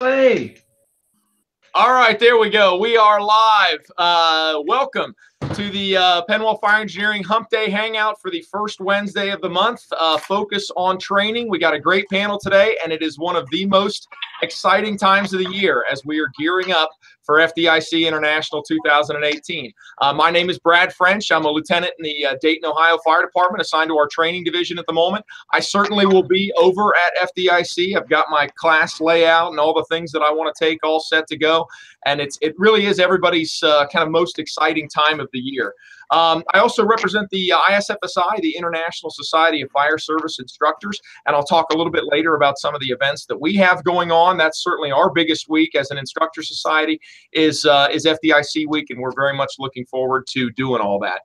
Hey. All right, there we go. We are live. Welcome to the Penwell Fire Engineering Humpday Hangout for the first Wednesday of the month. Focus on training. We got a great panel today, and it is one of the most exciting times of the year as we are gearing up for FDIC International 2018. My name is Brad French. I'm a lieutenant in the Dayton, Ohio Fire Department, assigned to our training division at the moment. I certainly will be over at FDIC. I've got my class layout and all the things that I want to take all set to go. And it really is everybody's kind of most exciting time of the year. I also represent the ISFSI, the International Society of Fire Service Instructors, and I'll talk a little bit later about some of the events that we have going on. That's certainly our biggest week as an instructor society is FDIC week, and we're very much looking forward to doing all that.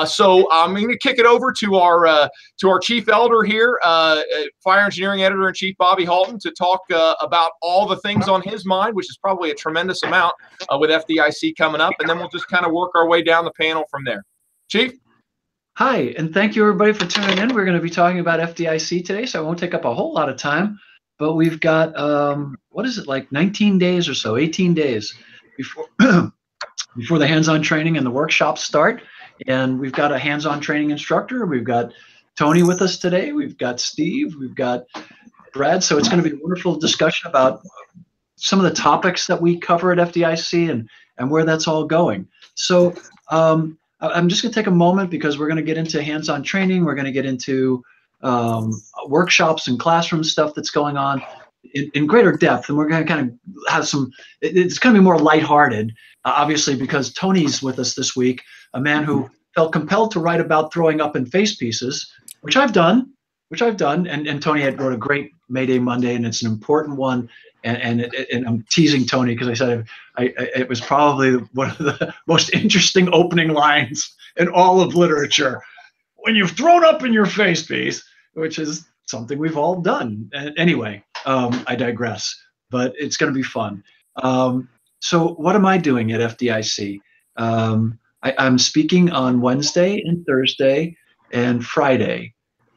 So I'm going to kick it over to our chief elder here, Fire Engineering Editor-in-Chief Bobby Halton, to talk about all the things on his mind, which is probably a tremendous amount with FDIC coming up, and then we'll just kind of work our way down the panel from there. Chief? Hi, and thank you everybody for tuning in. We're going to be talking about FDIC today, so I won't take up a whole lot of time, but we've got, what is it, like 19 days or so, 18 days before, before the hands-on training and the workshops start, and we've got a hands-on training instructor. We've got Tony with us today. We've got Steve. We've got Brad, so it's going to be a wonderful discussion about some of the topics that we cover at FDIC and where that's all going. So I'm just going to take a moment because we're going to get into hands-on training. We're going to get into workshops and classroom stuff that's going on in greater depth. And we're going to kind of have some, it's going to be more lighthearted, obviously, because Tony's with us this week, a man who felt compelled to write about throwing up in face pieces, which I've done. And Tony had wrote a great Mayday Monday, and it's an important one. And I'm teasing Tony because I said it was probably one of the most interesting opening lines in all of literature. When you've thrown up in your face piece, which is something we've all done. Anyway, I digress, but it's going to be fun. So what am I doing at FDIC? I'm speaking on Wednesday and Thursday and Friday,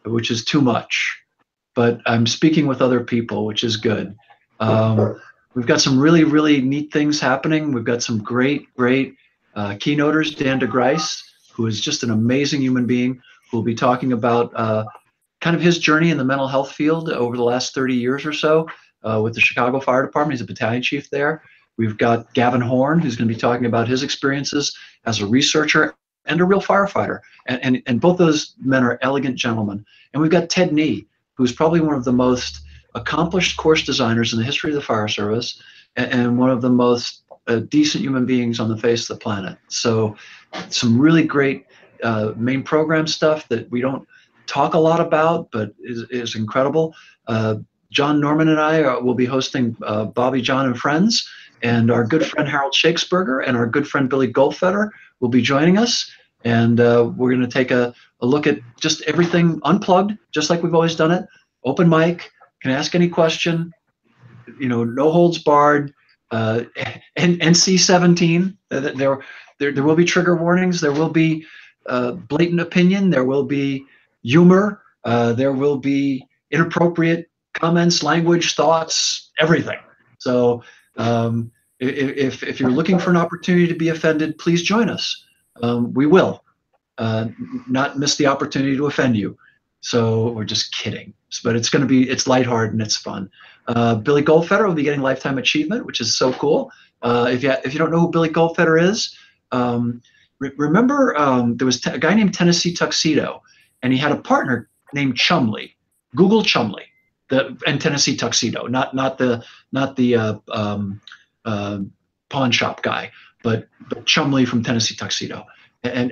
which is too much. But I'm speaking with other people, which is good. We've got some really, really neat things happening. We've got some great keynoters. Dan DeGrice, who is just an amazing human being, who will be talking about kind of his journey in the mental health field over the last 30 years or so with the Chicago Fire Department. He's a battalion chief there. We've got Gavin Horn, who's going to be talking about his experiences as a researcher and a real firefighter. And both those men are elegant gentlemen. And we've got Ted Nee, who's probably one of the most accomplished course designers in the history of the fire service and one of the most decent human beings on the face of the planet. So some really great main program stuff that we don't talk a lot about, but is incredible. John Norman and I will be hosting Bobby, John, and Friends, and our good friend Harold Shakespeare and our good friend Billy Goldfeder will be joining us. And we're going to take a look at just everything unplugged, just like we've always done it. Open mic, can ask any question, no holds barred. And NC-17, there will be trigger warnings. There will be blatant opinion. There will be humor. There will be inappropriate comments, language, thoughts, everything. So if you're looking for an opportunity to be offended, please join us. We will not miss the opportunity to offend you. So we're just kidding, but it's lighthearted and it's fun. Billy Goldfeder will be getting Lifetime Achievement, which is so cool. If you don't know who Billy Goldfeder is, remember there was a guy named Tennessee Tuxedo, and he had a partner named Chumley. Google Chumley, and Tennessee Tuxedo, not the pawn shop guy, but Chumley from Tennessee Tuxedo, and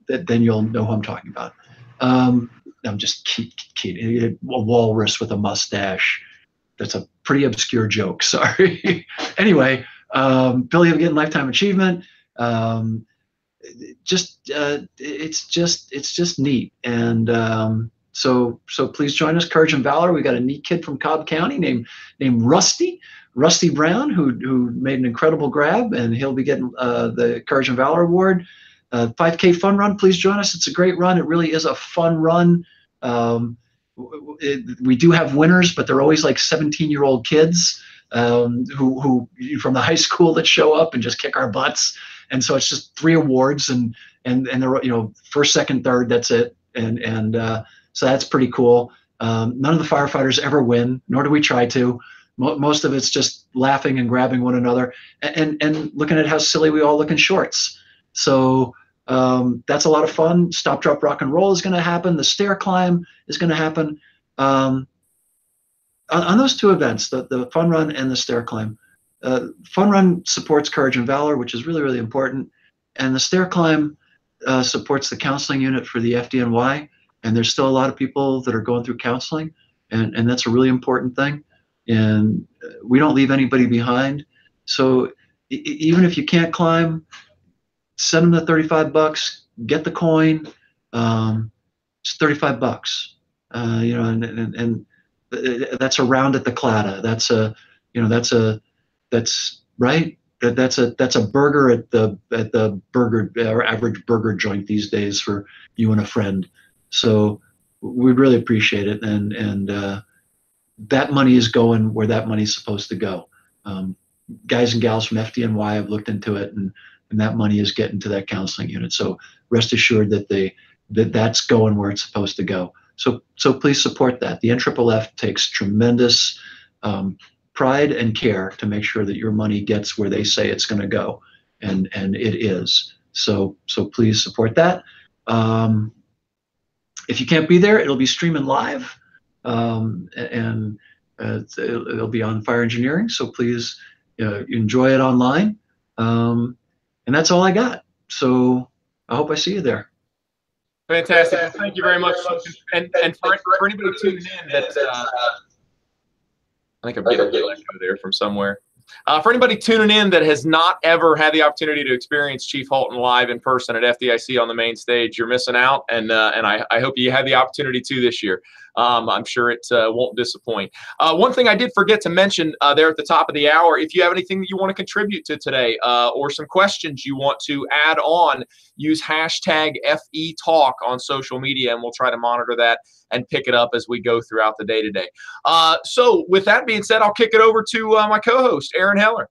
then you'll know who I'm talking about. I'm just kidding. A walrus with a mustache. That's a pretty obscure joke. Sorry. Anyway, Billy will get Lifetime Achievement. It's just neat. And so please join us. Courage and Valor. We got a neat kid from Cobb County named Rusty Brown who made an incredible grab, and he'll be getting the Courage and Valor Award. 5K fun run, please join us. It's a great run. It really is a fun run. We do have winners, but they're always like 17-year-old kids. who from the high school that show up and just kick our butts. And so it's just 3 awards and they're, first, second, third, that's it. And so that's pretty cool. None of the firefighters ever win, nor do we try to. Most of it's just laughing and grabbing one another and looking at how silly we all look in shorts. So that's a lot of fun. Stop, drop, rock and roll is going to happen. The stair climb is going to happen. On those 2 events, the fun run and the stair climb. Fun run supports courage and valor, which is really, really important. And the stair climb supports the counseling unit for the FDNY. And there's still a lot of people that are going through counseling. And that's a really important thing. And we don't leave anybody behind. So even if you can't climb, send them the $35, get the coin. It's $35, and that's a round at the Clatta. That's right. That's a burger at the burger or average burger joint these days for you and a friend. So we'd really appreciate it. And that money is going where that money is supposed to go. Guys and gals from FDNY have looked into it, and that money is getting to that counseling unit. So rest assured that that's going where it's supposed to go. So please support that. The NFFF takes tremendous pride and care to make sure that your money gets where they say it's going to go, and it is. So please support that. If you can't be there, it'll be streaming live. And it'll be on Fire Engineering, so please enjoy it online. And that's all I got. So I hope I see you there. Fantastic. Thank you very much. And for anybody tuning in, that I think I'm getting an echo there from somewhere. For anybody tuning in that has not ever had the opportunity to experience Chief Halton live in person at FDIC on the main stage, you're missing out, and I hope you have the opportunity to this year. I'm sure it won't disappoint. One thing I did forget to mention there at the top of the hour, if you have anything that you want to contribute to today or some questions you want to add on, use hashtag FETalk on social media, and we'll try to monitor that and pick it up as we go throughout the day today. So with that being said, I'll kick it over to my co-host, Aaron Heller.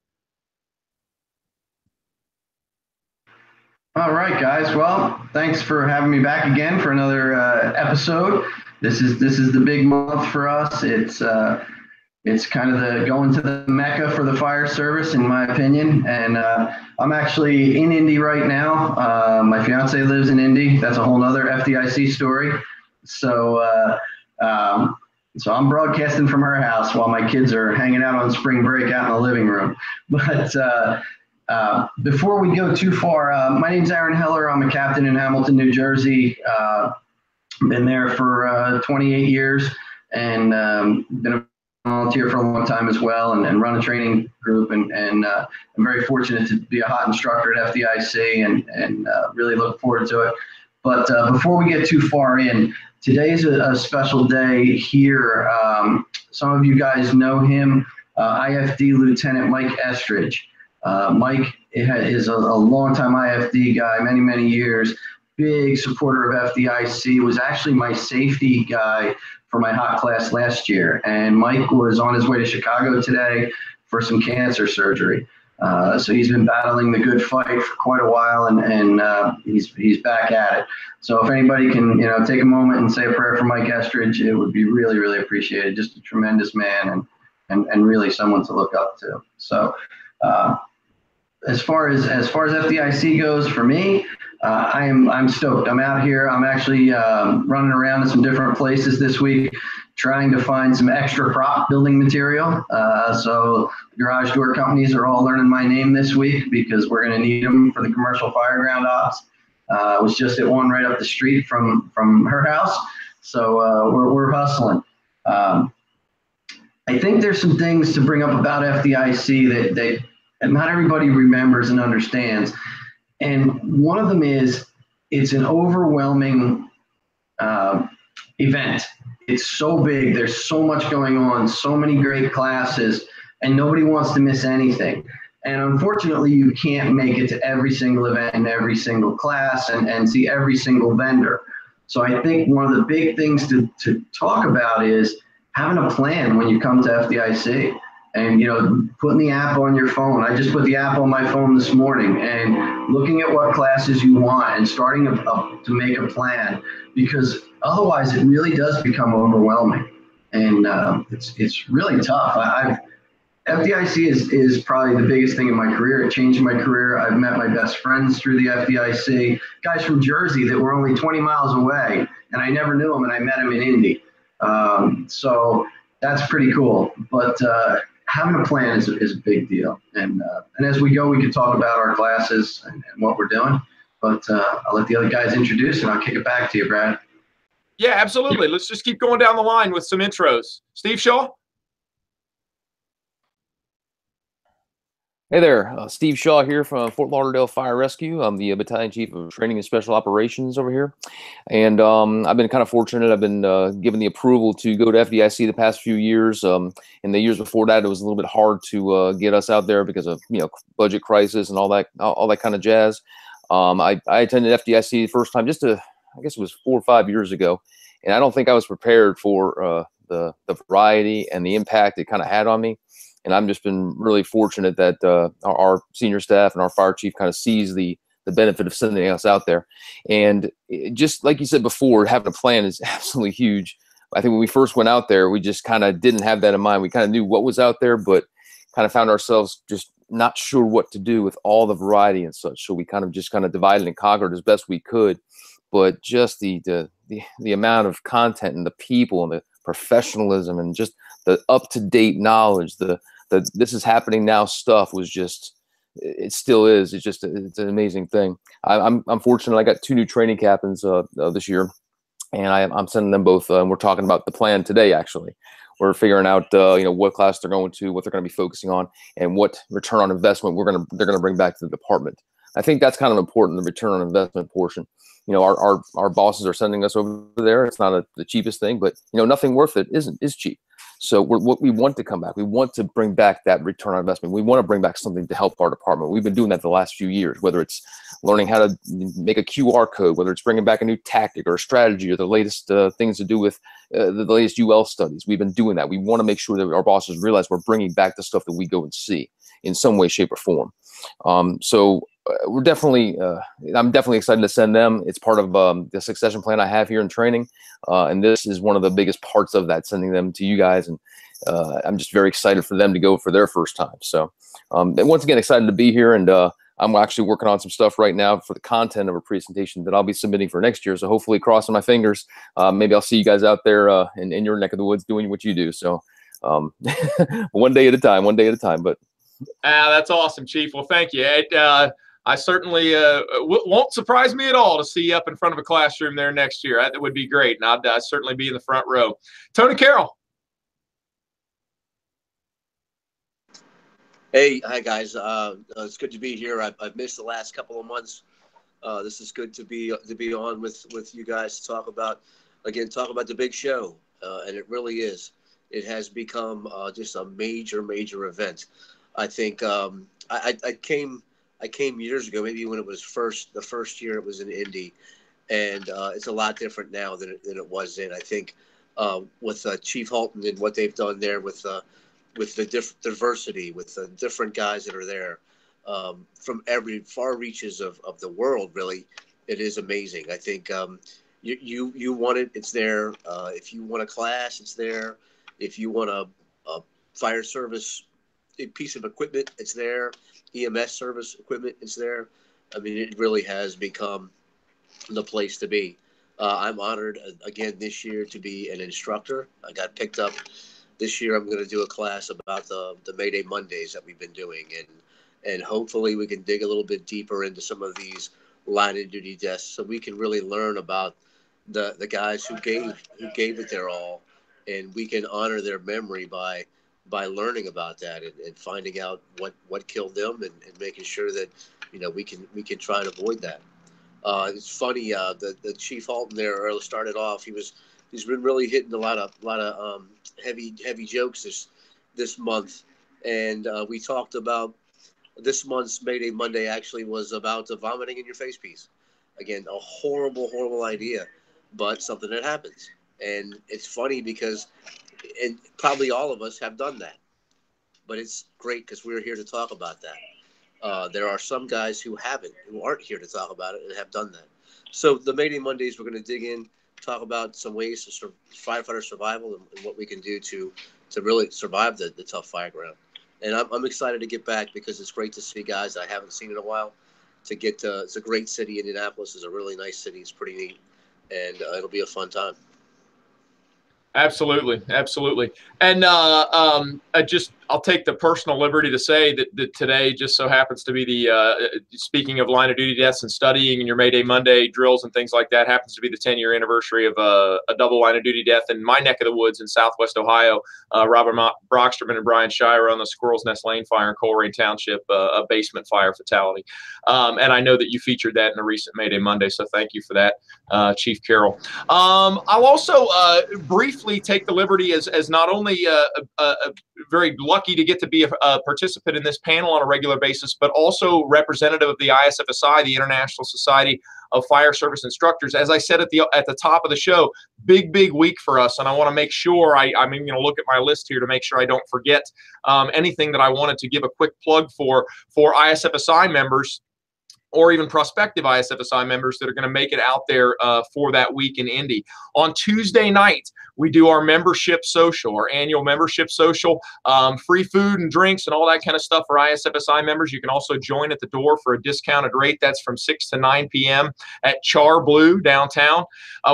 All right, guys. Well, thanks for having me back again for another episode. This is the big month for us. It's kind of going to the Mecca for the fire service, in my opinion. And I'm actually in Indy right now. My fiance lives in Indy. That's a whole nother FDIC story. So I'm broadcasting from her house while my kids are hanging out on spring break out in the living room. But before we go too far, my name's Aaron Heller. I'm a captain in Hamilton, New Jersey. Been there for 28 years, and been a volunteer for a long time as well, and run a training group. And I'm very fortunate to be a hot instructor at FDIC, and really look forward to it. But before we get too far in, today's a special day here. Some of you guys know him, IFD Lieutenant Mike Estridge. Mike is a longtime IFD guy, many, many years. Big supporter of FDIC, was actually my safety guy for my hot class last year. And Mike was on his way to Chicago today for some cancer surgery. So he's been battling the good fight for quite a while, and he's back at it. So if anybody can, take a moment and say a prayer for Mike Estridge, it would be really, really appreciated. Just a tremendous man, and really someone to look up to. So as far as FDIC goes for me, I'm stoked. I'm out here. I'm actually running around in some different places this week, trying to find some extra prop building material. So garage door companies are all learning my name this week, because we're going to need them for the commercial fireground ops. I was just at one right up the street from her house, so we're hustling. I think there's some things to bring up about FDIC that not everybody remembers and understands. And one of them is, it's an overwhelming event. It's so big. There's so much going on, so many great classes, and nobody wants to miss anything. And unfortunately, you can't make it to every single event and every single class and see every single vendor. So I think one of the big things to talk about is having a plan when you come to FDIC. And, putting the app on your phone. I just put the app on my phone this morning and looking at what classes you want and starting to make a plan, because otherwise it really does become overwhelming. And it's really tough. FDIC is probably the biggest thing in my career. It changed my career. I've met my best friends through the FDIC, guys from Jersey that were only 20 miles away, and I never knew them, and I met them in Indy. So that's pretty cool. But having a plan is a big deal. And as we go, we can talk about our classes and what we're doing. But I'll let the other guys introduce, and I'll kick it back to you, Brad. Yeah, absolutely. Let's just keep going down the line with some intros. Steve Shaw. Hey there, Steve Shaw here from Fort Lauderdale Fire Rescue. I'm the Battalion Chief of Training and Special Operations over here. And I've been kind of fortunate. I've been given the approval to go to FDIC the past few years. In the years before that, it was a little bit hard to get us out there because of, budget crisis and all that kind of jazz. I attended FDIC the first time I guess it was 4 or 5 years ago. And I don't think I was prepared for the variety and the impact it kind of had on me. And I've just been really fortunate that our senior staff and our fire chief kind of sees the benefit of sending us out there. And just like you said before, having a plan is absolutely huge. I think when we first went out there, we just kind of didn't have that in mind. We kind of knew what was out there, but kind of found ourselves just not sure what to do with all the variety and such. So we kind of divided and conquered as best we could. But just the amount of content and the people and the professionalism and just the up-to-date knowledge, the this is happening now stuff was just, it still is. It's an amazing thing. I'm fortunate. I got 2 new training captains this year, and I'm sending them both. And we're talking about the plan today. Actually, we're figuring out what class they're going to, what they're going to be focusing on, and what return on investment they're going to bring back to the department. I think that's kind of important, the return on investment portion. Our bosses are sending us over there. It's not the cheapest thing, but nothing worth it is cheap. So what we want to come back. We want to bring back that return on investment. We want to bring back something to help our department. We've been doing that the last few years, whether it's learning how to make a QR code, whether it's bringing back a new tactic or a strategy or the latest things to do with the latest UL studies. We've been doing that. We want to make sure that our bosses realize we're bringing back the stuff that we go and see in some way, shape, or form. So we're definitely, I'm definitely excited to send them. It's part of the succession plan I have here in training. And this is one of the biggest parts of that, sending them to you guys. And I'm just very excited for them to go for their first time. So and once again, excited to be here. And I'm actually working on some stuff right now for the content of a presentation that I'll be submitting for next year. So hopefully, crossing my fingers, maybe I'll see you guys out there in your neck of the woods doing what you do. So one day at a time, but that's awesome, Chief. Well, thank you. I certainly won't surprise me at all to see you up in front of a classroom there next year. That would be great, and I'd certainly be in the front row. Tony Carroll. Hey, hi guys. It's good to be here. I've missed the last couple of months. This is good to be on with you guys to talk about the big show, and it really is. It has become just a major event. I think I came years ago, maybe when it was the first year it was in Indy, and it's a lot different now than it was then. I think with Chief Halton and what they've done there with the diversity, with the different guys that are there from every far reaches of the world, really, it is amazing. I think you want it, it's there. If you want a class, it's there. If you want a fire service piece of equipment, it's there. EMS service equipment is there. I mean, it really has become the place to be. I'm honored again this year to be an instructor. I got picked up this year. I'm going to do a class about the Mayday Mondays that we've been doing, and hopefully we can dig a little bit deeper into some of these line of duty deaths, so we can really learn about the guys who gave it their all, and we can honor their memory by learning about that and finding out what killed them and making sure that we can try and avoid that. It's funny, the Chief Halton there started off. He's been really hitting a lot of heavy jokes this month, and we talked about this month's Mayday Monday actually was about the vomiting in your face piece. Again, a horrible idea, but something that happens, and it's funny because. And probably all of us have done that. but it's great because we're here to talk about that. There are some guys who aren't here to talk about it and have done that. So the Mayday Mondays, we're going to dig in, talk about some ways to firefighter survival and what we can do to really survive the tough fire ground. And I'm excited to get back because it's great to see guys that I haven't seen in a while. It's a great city. Indianapolis is a really nice city. It's pretty neat, and it'll be a fun time. Absolutely, absolutely. And I'll take the personal liberty to say that today just so happens to be the speaking of line of duty deaths and studying and your Mayday Monday drills and things like that, happens to be the 10-year anniversary of a double line of duty death in my neck of the woods in Southwest Ohio. Robert Brocksterman and Brian Shire on the Squirrel's Nest Lane fire in Coleraine Township, a basement fire fatality. And I know that you featured that in a recent Mayday Monday, so thank you for that, Chief Carroll. I'll also briefly take the liberty as not only very lucky to get to be a participant in this panel on a regular basis, but also representative of the ISFSI, the International Society of Fire Service Instructors. As I said at the top of the show, big week for us, and I want to make sure I'm even going to look at my list here to make sure I don't forget anything that I wanted to give a quick plug for ISFSI members, or even prospective ISFSI members that are going to make it out there for that week in Indy. On Tuesday night, we do our membership social, our annual membership social, free food and drinks and all that kind of stuff for ISFSI members. You can also join at the door for a discounted rate. That's from 6 to 9 p.m. at Char Blue downtown.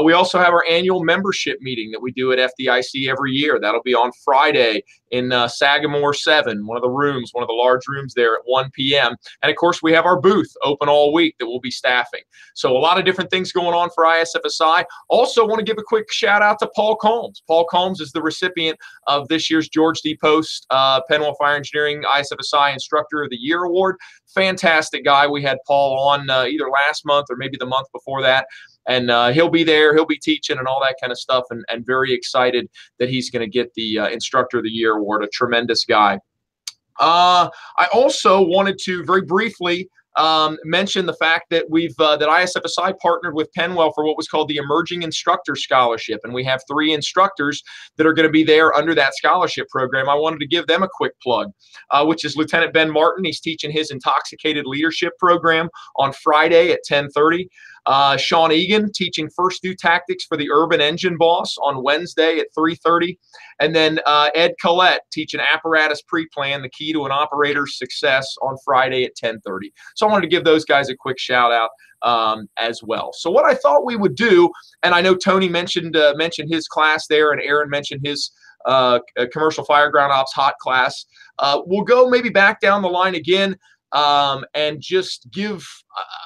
We also have our annual membership meeting that we do at FDIC every year. That'll be on Friday in Sagamore 7, one of the large rooms there at 1 p.m. And of course, we have our booth open all week that we'll be staffing. So a lot of different things going on for ISFSI. Also want to give a quick shout out to Paul Combs. Paul Combs is the recipient of this year's George D. Post Penwell Fire Engineering ISFSI Instructor of the Year Award. Fantastic guy. We had Paul on either last month or maybe the month before that. And he'll be there. He'll be teaching and all that kind of stuff. And very excited that he's going to get the Instructor of the Year award. A tremendous guy. I also wanted to very briefly mention the fact that that ISFSI partnered with Penwell for what was called the Emerging Instructor Scholarship, and we have 3 instructors that are going to be there under that scholarship program. I wanted to give them a quick plug, which is Lieutenant Ben Martin. He's teaching his Intoxicated Leadership program on Friday at 10:30. Sean Egan teaching First Due Tactics for the Urban Engine Boss on Wednesday at 3:30. And then Ed Collette teaching Apparatus Pre-Plan, the Key to an Operator's Success on Friday at 10:30. So I wanted to give those guys a quick shout out as well. So what I thought we would do, and I know Tony mentioned his class there, and Aaron mentioned his Commercial Fire Ground Ops hot class. We'll go maybe back down the line again. And just give,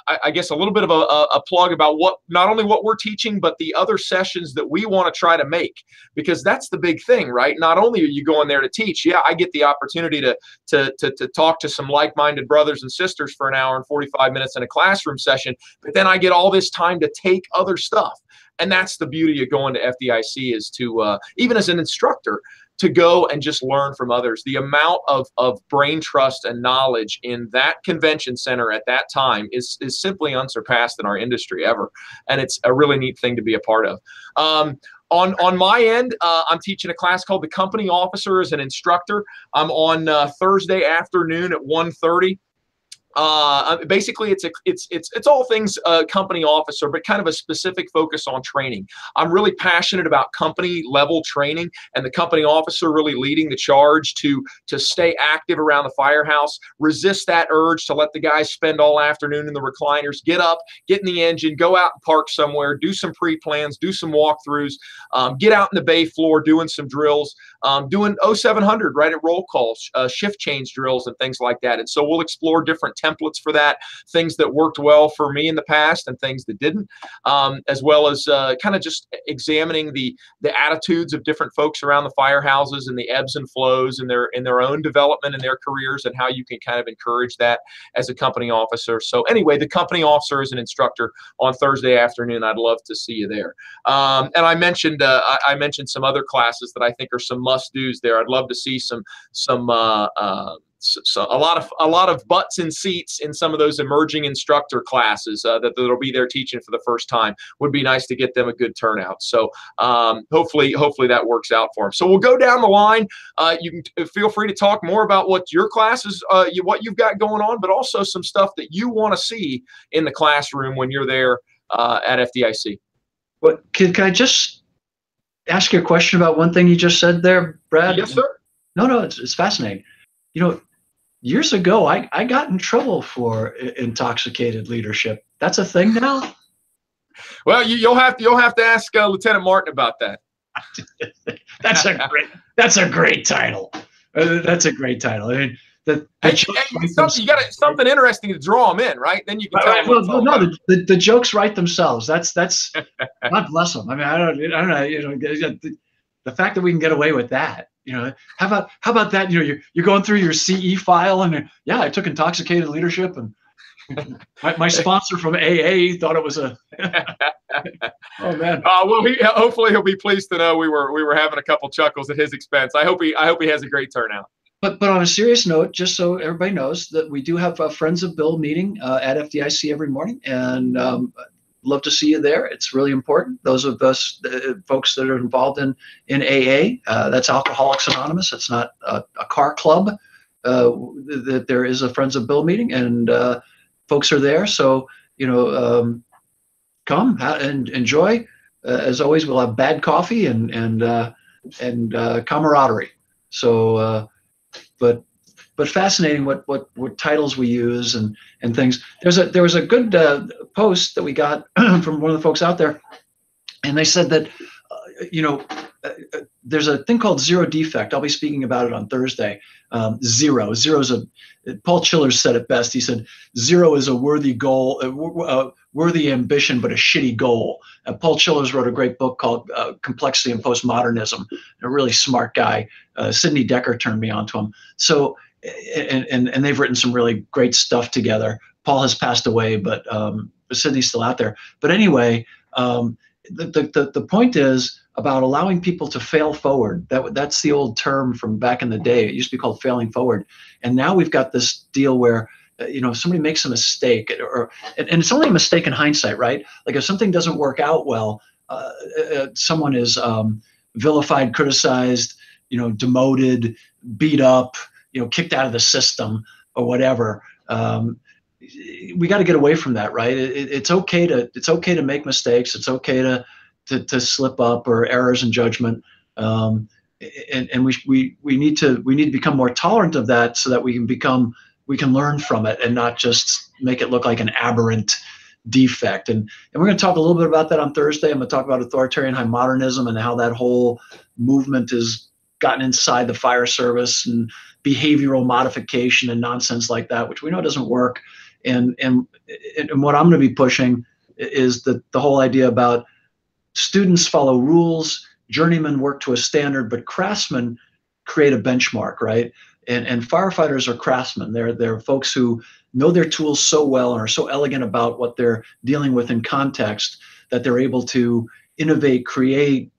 I guess, a little bit of a plug about not only what we're teaching, but the other sessions that we want to try to make, because that's the big thing, right? Not only are you going there to teach, yeah, I get the opportunity to talk to some like-minded brothers and sisters for an hour and 45 minutes in a classroom session, but then I get all this time to take other stuff. And that's the beauty of going to FDIC, is to, even as an instructor, to go and just learn from others. The amount of brain trust and knowledge in that convention center at that time is simply unsurpassed in our industry ever. And it's a really neat thing to be a part of. On my end, I'm teaching a class called The Company Officer as an Instructor. I'm on Thursday afternoon at 1:30. Basically, it's all things company officer, but kind of a specific focus on training. I'm really passionate about company level training, and the company officer really leading the charge to stay active around the firehouse, resist that urge to let the guys spend all afternoon in the recliners, get up, get in the engine, go out and park somewhere, do some pre-plans, do some walkthroughs, get out in the bay floor doing some drills, doing 0700 right at roll calls, shift change drills and things like that. And so we'll explore different templates for that, things that worked well for me in the past and things that didn't, as well as kind of just examining the attitudes of different folks around the firehouses and the ebbs and flows in their own development in their careers, and how you can kind of encourage that as a company officer. So anyway, the company officer is an instructor on Thursday afternoon. I'd love to see you there. And I mentioned some other classes that I think are some must-dos there. I'd love to see some so a lot of butts in seats in some of those emerging instructor classes that'll be there teaching for the first time. Would be nice to get them a good turnout. So hopefully that works out for them. So we'll go down the line. You can feel free to talk more about what your classes, what you've got going on, but also some stuff that you want to see in the classroom when you're there at FDIC. What can I just ask you a question about one thing you just said there, Brad? Yes, sir. No, it's fascinating. You know, years ago, I got in trouble for intoxicated leadership. That's a thing now? Well, you'll have to ask Lieutenant Martin about that. That's a great title. That's a great title. I mean, you got something interesting to draw them in, right? Then you can tell them. Well, the jokes write themselves. That's God bless them. I mean, I don't know. You know, the fact that we can get away with that. You know, how about that? You know, you're going through your CE file and yeah, I took intoxicated leadership, and my sponsor from AA thought it was a. Oh man. Well, hopefully he'll be pleased to know we were having a couple chuckles at his expense. I hope he has a great turnout. But on a serious note, just so everybody knows that we do have a Friends of Bill meeting at FDIC every morning, and love to see you there. It's really important. Those of us, folks that are involved in AA, that's Alcoholics Anonymous. It's not a car club. That there is a Friends of Bill meeting, and folks are there. So come and enjoy. As always, we'll have bad coffee and camaraderie. So. But fascinating what titles we use and things. There was a good post that we got from one of the folks out there, and they said that there's a thing called zero defect. I'll be speaking about it on Thursday. Zero's Paul Chillers said it best. He said zero is a worthy goal, worthy ambition, but a shitty goal. Paul Chillers wrote a great book called Complexity and Postmodernism. A really smart guy. Sidney Decker turned me on to him. So, and they've written some really great stuff together. Paul has passed away, but Sidney's still out there. But anyway, the point is about allowing people to fail forward. That's the old term from back in the day. It used to be called failing forward. And now we've got this deal where somebody makes a mistake, and it's only a mistake in hindsight, right? Like if something doesn't work out well, someone is vilified, criticized, demoted, beat up, kicked out of the system or whatever. We got to get away from that, right? It's okay to make mistakes. It's okay to slip up or errors in judgment. And we need to become more tolerant of that so that we can learn from it and not just make it look like an aberrant defect. And we're going to talk a little bit about that on Thursday. I'm going to talk about authoritarian high modernism and how that whole movement has gotten inside the fire service and behavioral modification and nonsense like that, which we know doesn't work. And what I'm going to be pushing is the whole idea about students follow rules, journeymen work to a standard, but craftsmen create a benchmark, right? And firefighters are craftsmen. They're folks who know their tools so well and are so elegant about what they're dealing with in context that they're able to innovate, create,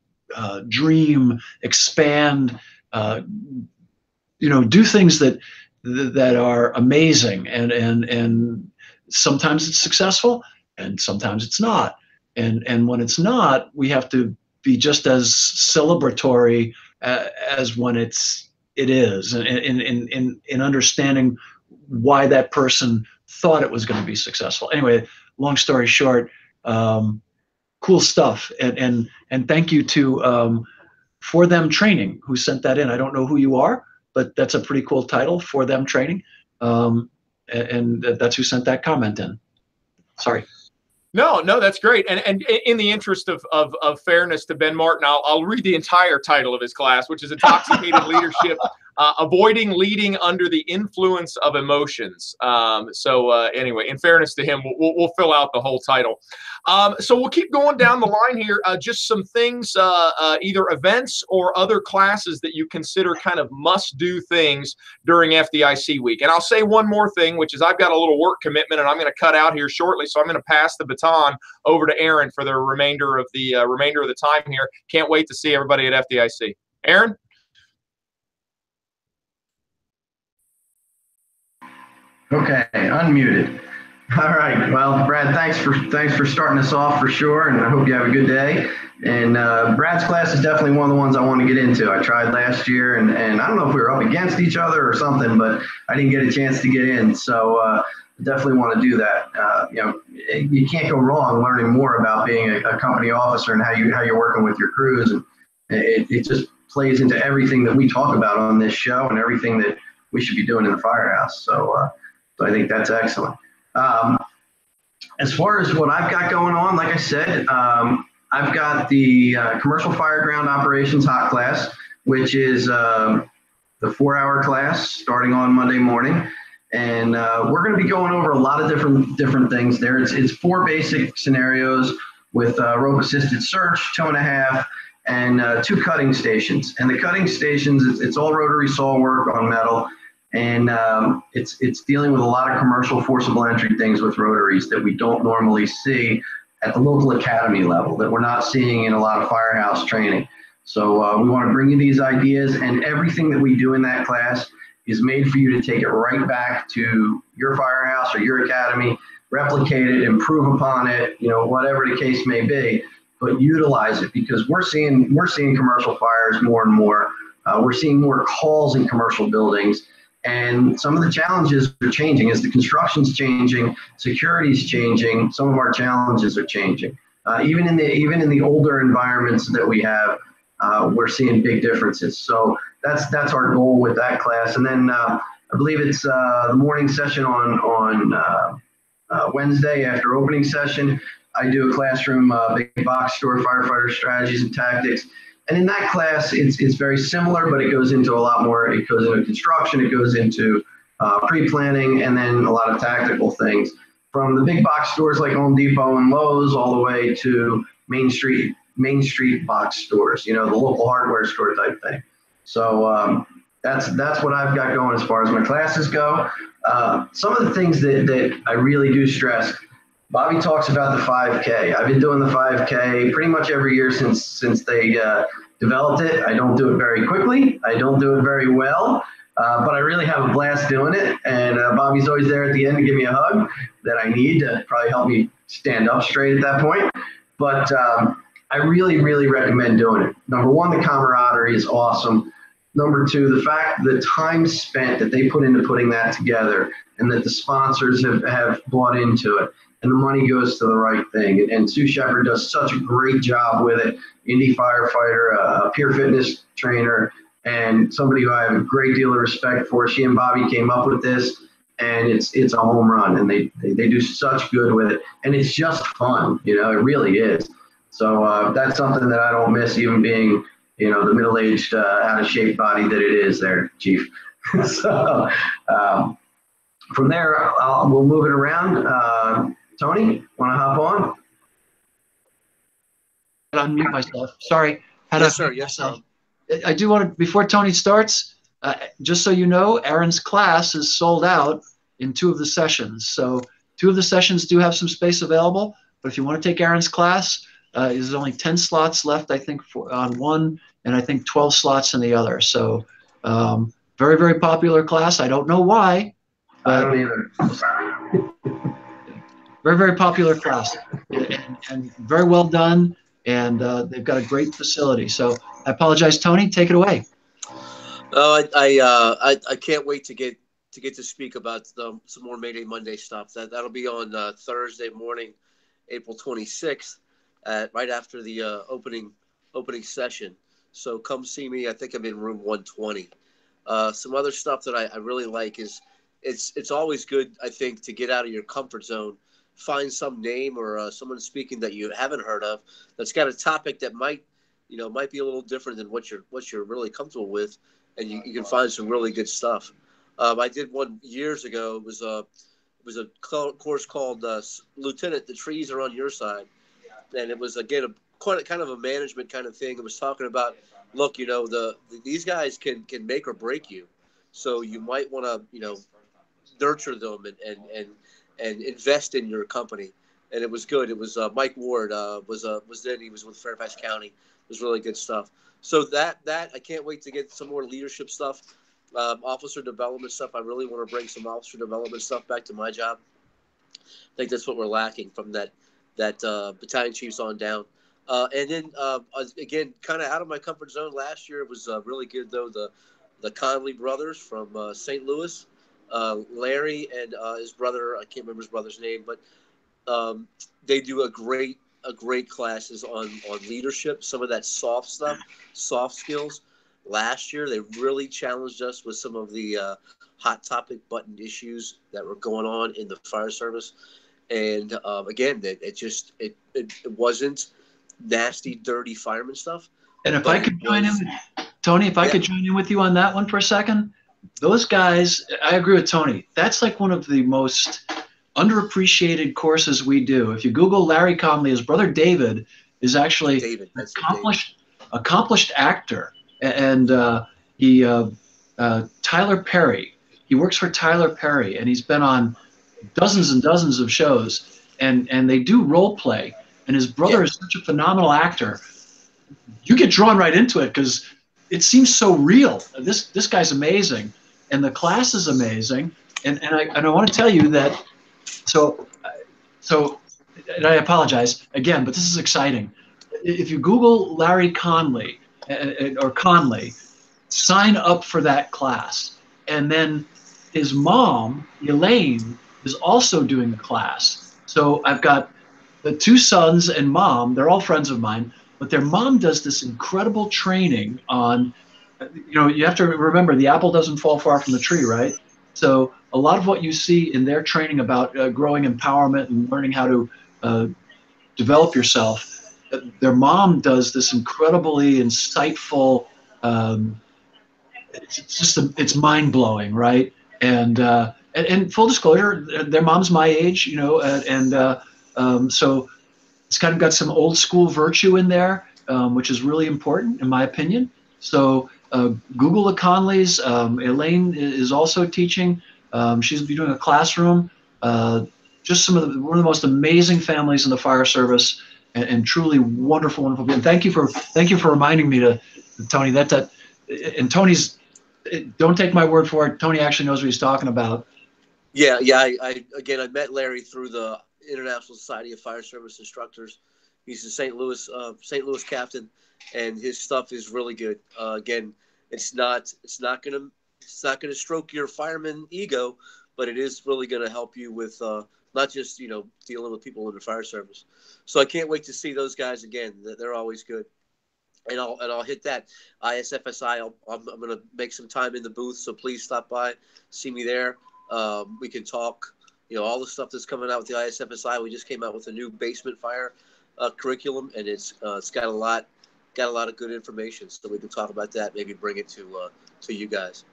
dream, expand, do things that are amazing. And sometimes it's successful and sometimes it's not. And when it's not, we have to be just as celebratory as when it is, in understanding why that person thought it was going to be successful. Anyway, long story short, cool stuff. And thank you to For Them Training who sent that in. I don't know who you are, but that's a pretty cool title, For Them Training. And that's who sent that comment in. Sorry. No, that's great. And in the interest of fairness to Ben Martin, I'll read the entire title of his class, which is Intoxicated Leadership, Avoiding Leading Under the Influence of Emotions. Anyway, in fairness to him, we'll fill out the whole title. So we'll keep going down the line here. Just some things, either events or other classes that you consider kind of must-do things during FDIC week. And I'll say one more thing, which is I've got a little work commitment, and I'm going to cut out here shortly. So I'm going to pass the baton over to Aaron for the remainder of the time here. Can't wait to see everybody at FDIC. Aaron? Okay, unmuted. All right. Well, Brad, thanks for starting us off for sure, and I hope you have a good day. And Brad's class is definitely one of the ones I want to get into. I tried last year, and I don't know if we were up against each other or something, but I didn't get a chance to get in. So definitely want to do that. You can't go wrong learning more about being a company officer and how you're working with your crews, and it just plays into everything that we talk about on this show and everything that we should be doing in the firehouse. So I think that's excellent. As far as what I've got going on, like I said, I've got the commercial fireground operations hot class, which is the 4-hour class starting on Monday morning. And we're going to be going over a lot of different things there. It's 4 basic scenarios with rope assisted search, 2.5, and 2 cutting stations. And the cutting stations, it's all rotary saw work on metal. And it's dealing with a lot of commercial forcible entry things with rotaries that we don't normally see at the local academy level, that we're not seeing in a lot of firehouse training. So we want to bring you these ideas, and everything that we do in that class is made for you to take it right back to your firehouse or your academy, replicate it, improve upon it, whatever the case may be, but utilize it, because we're seeing commercial fires more and more. We're seeing more calls in commercial buildings. And some of the challenges are changing as the construction's changing, security's changing. Some of our challenges are changing. Even in the older environments that we have, we're seeing big differences. So that's our goal with that class. And then I believe it's the morning session on Wednesday after opening session. I do a classroom big box store firefighter strategies and tactics. And in that class, it's very similar, but it goes into a lot more. It goes into construction, it goes into pre-planning, and then a lot of tactical things. From the big box stores like Home Depot and Lowe's all the way to Main Street box stores, the local hardware store type thing. So that's what I've got going as far as my classes go. Some of the things that I really do stress, Bobby talks about the 5K. I've been doing the 5K pretty much every year since they developed it. I don't do it very quickly. I don't do it very well, but I really have a blast doing it. And Bobby's always there at the end to give me a hug that I need to probably help me stand up straight at that point. But I really, really recommend doing it. Number one, the camaraderie is awesome. Number two, the time spent that they put into putting that together, and that the sponsors have bought into it, and the money goes to the right thing. And Sue Shepard does such a great job with it. Indie firefighter, a peer fitness trainer, and somebody who I have a great deal of respect for. She and Bobby came up with this, and it's a home run, and they do such good with it. And it's just fun, it really is. So that's something that I don't miss, even being, the middle-aged, out-of-shape body that it is there, Chief. So from there, we'll move it around. Tony, want to hop on? Unmute myself. Sorry. Yes, sir. Yes, sir. I do want to, before Tony starts, just so you know, Aaron's class is sold out in 2 of the sessions. So 2 of the sessions do have some space available, but if you want to take Aaron's class, there's only 10 slots left, I think, on one, and I think 12 slots in the other. So very, very popular class. I don't know why. I don't either. Very, very popular class, and very well done, and they've got a great facility. So I apologize, Tony. Take it away. I can't wait to get to speak about some more Mayday Monday stuff. That'll be on Thursday morning, April 26th, right after the opening session. So come see me. I think I'm in room 120. Some other stuff that I really like is it's always good, I think, to get out of your comfort zone. Find some name or someone speaking that you haven't heard of that's got a topic that might be a little different than what you're really comfortable with, and you can find some really good stuff. I did one years ago. It was a course called Lieutenant, the Trees Are on Your Side, and it was again kind of a management kind of thing. It was talking about, look, these guys can make or break you, so you might want to nurture them and invest in your company. And it was good. It was Mike Ward was then he was with Fairfax County. It was really good stuff. So that I can't wait to get some more leadership stuff Officer development stuff. I really want to bring some officer development stuff back to my job. I think that's what we're lacking from that battalion chiefs on down. And then again, kind of out of my comfort zone. Last year it was really good though. The Conley brothers from St. Louis, Larry and his brother. I can't remember his brother's name, but they do a great classes on leadership. Some of that soft stuff, soft skills. Last year they really challenged us with some of the hot topic button issues that were going on in the fire service. And again, it wasn't nasty, dirty fireman stuff. And if I could join in, Tony, if I could join in with you on that one for a second, those guys, I agree with Tony. That's like one of the most underappreciated courses we do. If you Google Larry Conley, his brother David is actually accomplished actor, and Tyler Perry. He works for Tyler Perry, and he's been on dozens and dozens of shows, and they do role play. And his brother is such a phenomenal actor. You get drawn right into it because it seems so real. This guy's amazing, and the class is amazing. And I want to tell you that. So, and I apologize again, but this is exciting. If you Google Larry Conley or Conley, sign up for that class, and then his mom, Elaine, is also doing the class. So I've got the two sons and mom, they're all friends of mine, but their mom does this incredible training on, you have to remember the apple doesn't fall far from the tree, right? So a lot of what you see in their training about growing empowerment and learning how to develop yourself, their mom does this incredibly insightful, it's mind-blowing, right? And full disclosure, their mom's my age, so it's kind of got some old school virtue in there, which is really important in my opinion. So Google the Conleys. Elaine is also teaching. She's doing a classroom. Just one of the most amazing families in the fire service, and truly wonderful people. And thank you for reminding me to Tony that and Tony's. Don't take my word for it. Tony actually knows what he's talking about. Yeah. I met Larry through the International Society of Fire Service Instructors. He's a St. Louis captain, and his stuff is really good. Again, it's not gonna stroke your fireman ego, but it is really gonna help you with not just dealing with people in the fire service. So I can't wait to see those guys again. They're always good. And I'll hit that ISFSI. I'm going to make some time in the booth, so please stop by, see me there. We can talk, all the stuff that's coming out with the ISFSI. We just came out with a new basement fire curriculum, and it's got a lot of good information. So we can talk about that. Maybe bring it to you guys.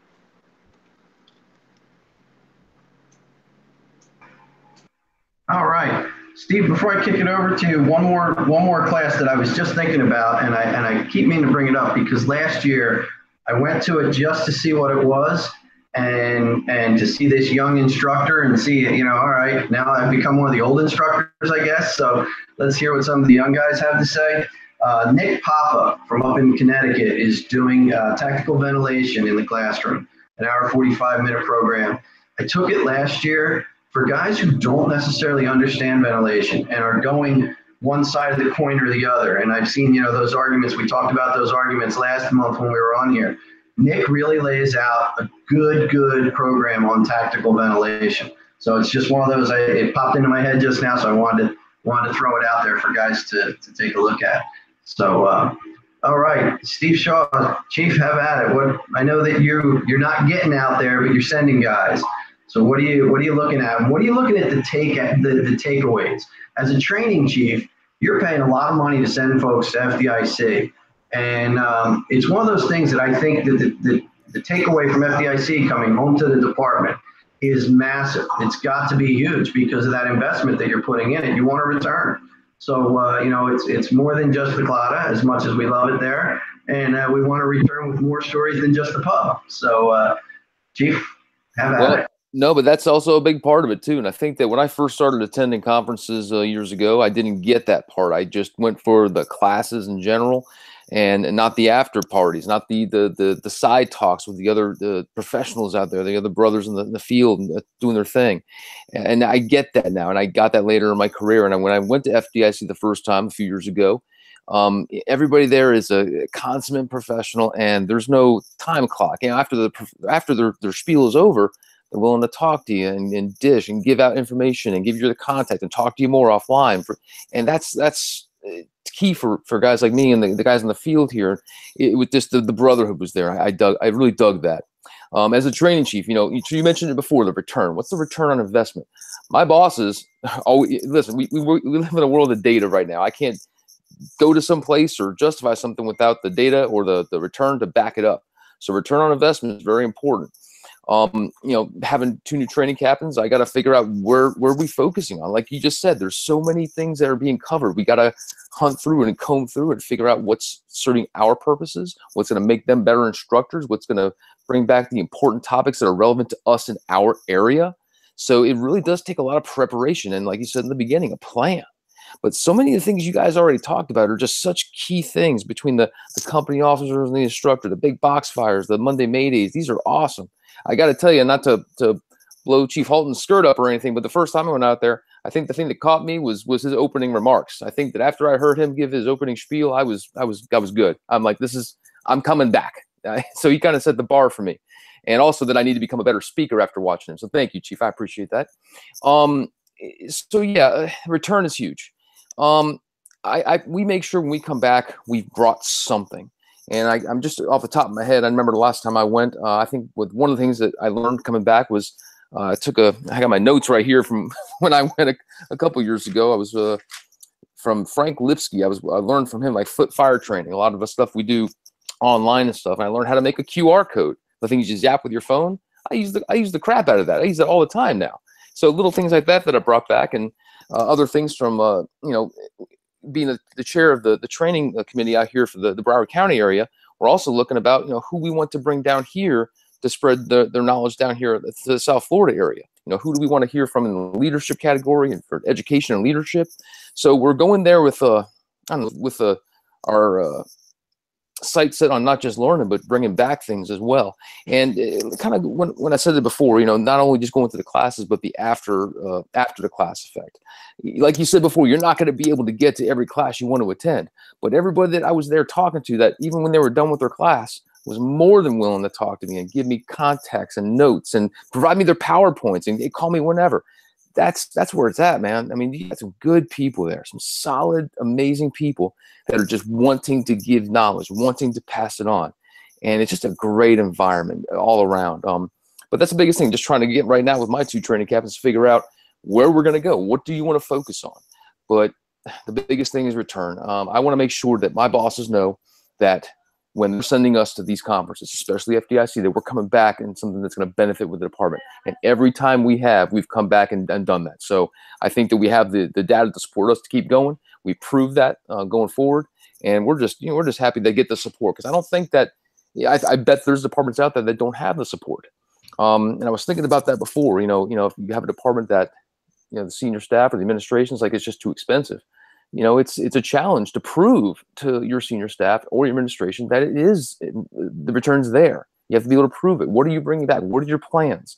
All right. Steve, before I kick it over to you, one more class that I was just thinking about, and I keep meaning to bring it up because last year I went to it just to see what it was and to see this young instructor and see, all right, now I've become one of the old instructors, I guess. So let's hear what some of the young guys have to say. Nick Papa from up in Connecticut is doing tactical ventilation in the classroom, an hour 45-minute program. I took it last year. For guys who don't necessarily understand ventilation and are going one side of the coin or the other, and I've seen, those arguments, we talked about those arguments last month when we were on here. Nick really lays out a good program on tactical ventilation. So it's just one of those, it popped into my head just now, so I wanted to throw it out there for guys to take a look at. So, all right, Steve Shaw, Chief, have at it. I know that you're not getting out there, but you're sending guys. So what are you looking at? And what are you looking at the takeaways? As a training chief, you're paying a lot of money to send folks to FDIC. And it's one of those things that I think that the takeaway from FDIC coming home to the department is massive. It's got to be huge because of that investment that you're putting in it. You want a return. So, it's more than just the Clada, as much as we love it there. And we want to return with more stories than just the pub. So, Chief, have at it. No, but that's also a big part of it too. And I think that when I first started attending conferences years ago, I didn't get that part. I just went for the classes in general. and not the after parties, not the side talks with the professionals out there, the other brothers in the field doing their thing. And I get that now, and I got that later in my career. And when I went to FDIC the first time a few years ago, everybody there is a consummate professional, and there's no time clock. You know, after their spiel is over, they're willing to talk to you and dish and give out information and give you the contact and talk to you more offline. And that's key for guys like me and the guys in the field here. With just the brotherhood was there. I really dug that. As a training chief, you mentioned it before, the return. What's the return on investment? My bosses always, listen, we live in a world of data right now. I can't go to some place or justify something without the data or the return to back it up. So return on investment is very important. Having 2 new training captains, I got to figure out where we focusing on. Like you just said, there's so many things that are being covered. We got to hunt through and comb through and figure out what's serving our purposes, what's going to make them better instructors, what's going to bring back the important topics that are relevant to us in our area. So it really does take a lot of preparation. And like you said in the beginning, a plan. But so many of the things you guys already talked about are just such key things between the company officers and the instructor, the big box fires, the Monday Maydays. These are awesome. I got to tell you, not to blow Chief Halton's skirt up or anything, but the first time I went out there, I think the thing that caught me was his opening remarks. I think that after I heard him give his opening spiel, I was good. I'm like, I'm coming back. So he kind of set the bar for me, and also that I need to become a better speaker after watching him. So thank you, Chief. I appreciate that. So yeah, return is huge. We make sure when we come back, we've brought something. And I'm just off the top of my head, I remember the last time I went, I think one of the things that I learned coming back was I got my notes right here from when I went a couple years ago. I was from Frank Lipsky. I learned from him like foot fire training, a lot of the stuff we do online and stuff. And I learned how to make a QR code. The things you zap with your phone. I use the crap out of that. I use it all the time now. So little things like that I brought back, and other things from being the chair of the training committee out here for the Broward County area. We're also looking about who we want to bring down here to spread their knowledge down here to the South Florida area. Who do we want to hear from in the leadership category and for education and leadership? So we're going there with our sight set on not just learning, but bringing back things as well. And kind of when I said it before, not only just going to the classes, but the after the class effect. Like you said before, you're not going to be able to get to every class you want to attend, but everybody that I was there talking to, that even when they were done with their class, was more than willing to talk to me and give me contacts and notes and provide me their PowerPoints, and they call me whenever. That's where it's at, man. I mean, you got some good people there, some solid, amazing people that are just wanting to give knowledge, wanting to pass it on. And it's just a great environment all around. But that's the biggest thing, just trying to get right now with my 2 training captains, figure out where we're going to go. What do you want to focus on? But the biggest thing is return. I want to make sure that my bosses know that when they're sending us to these conferences, especially FDIC, that we're coming back and something that's going to benefit with the department. And every time we've come back and done that. So I think that we have the data to support us to keep going. We proved that going forward, and we're just happy they get the support, because I don't think that I bet there's departments out there that don't have the support. And I was thinking about that before. If you have a department that the senior staff or the administration is like, it's just too expensive. It's a challenge to prove to your senior staff or your administration that the return's there. You have to be able to prove it. What are you bringing back? What are your plans?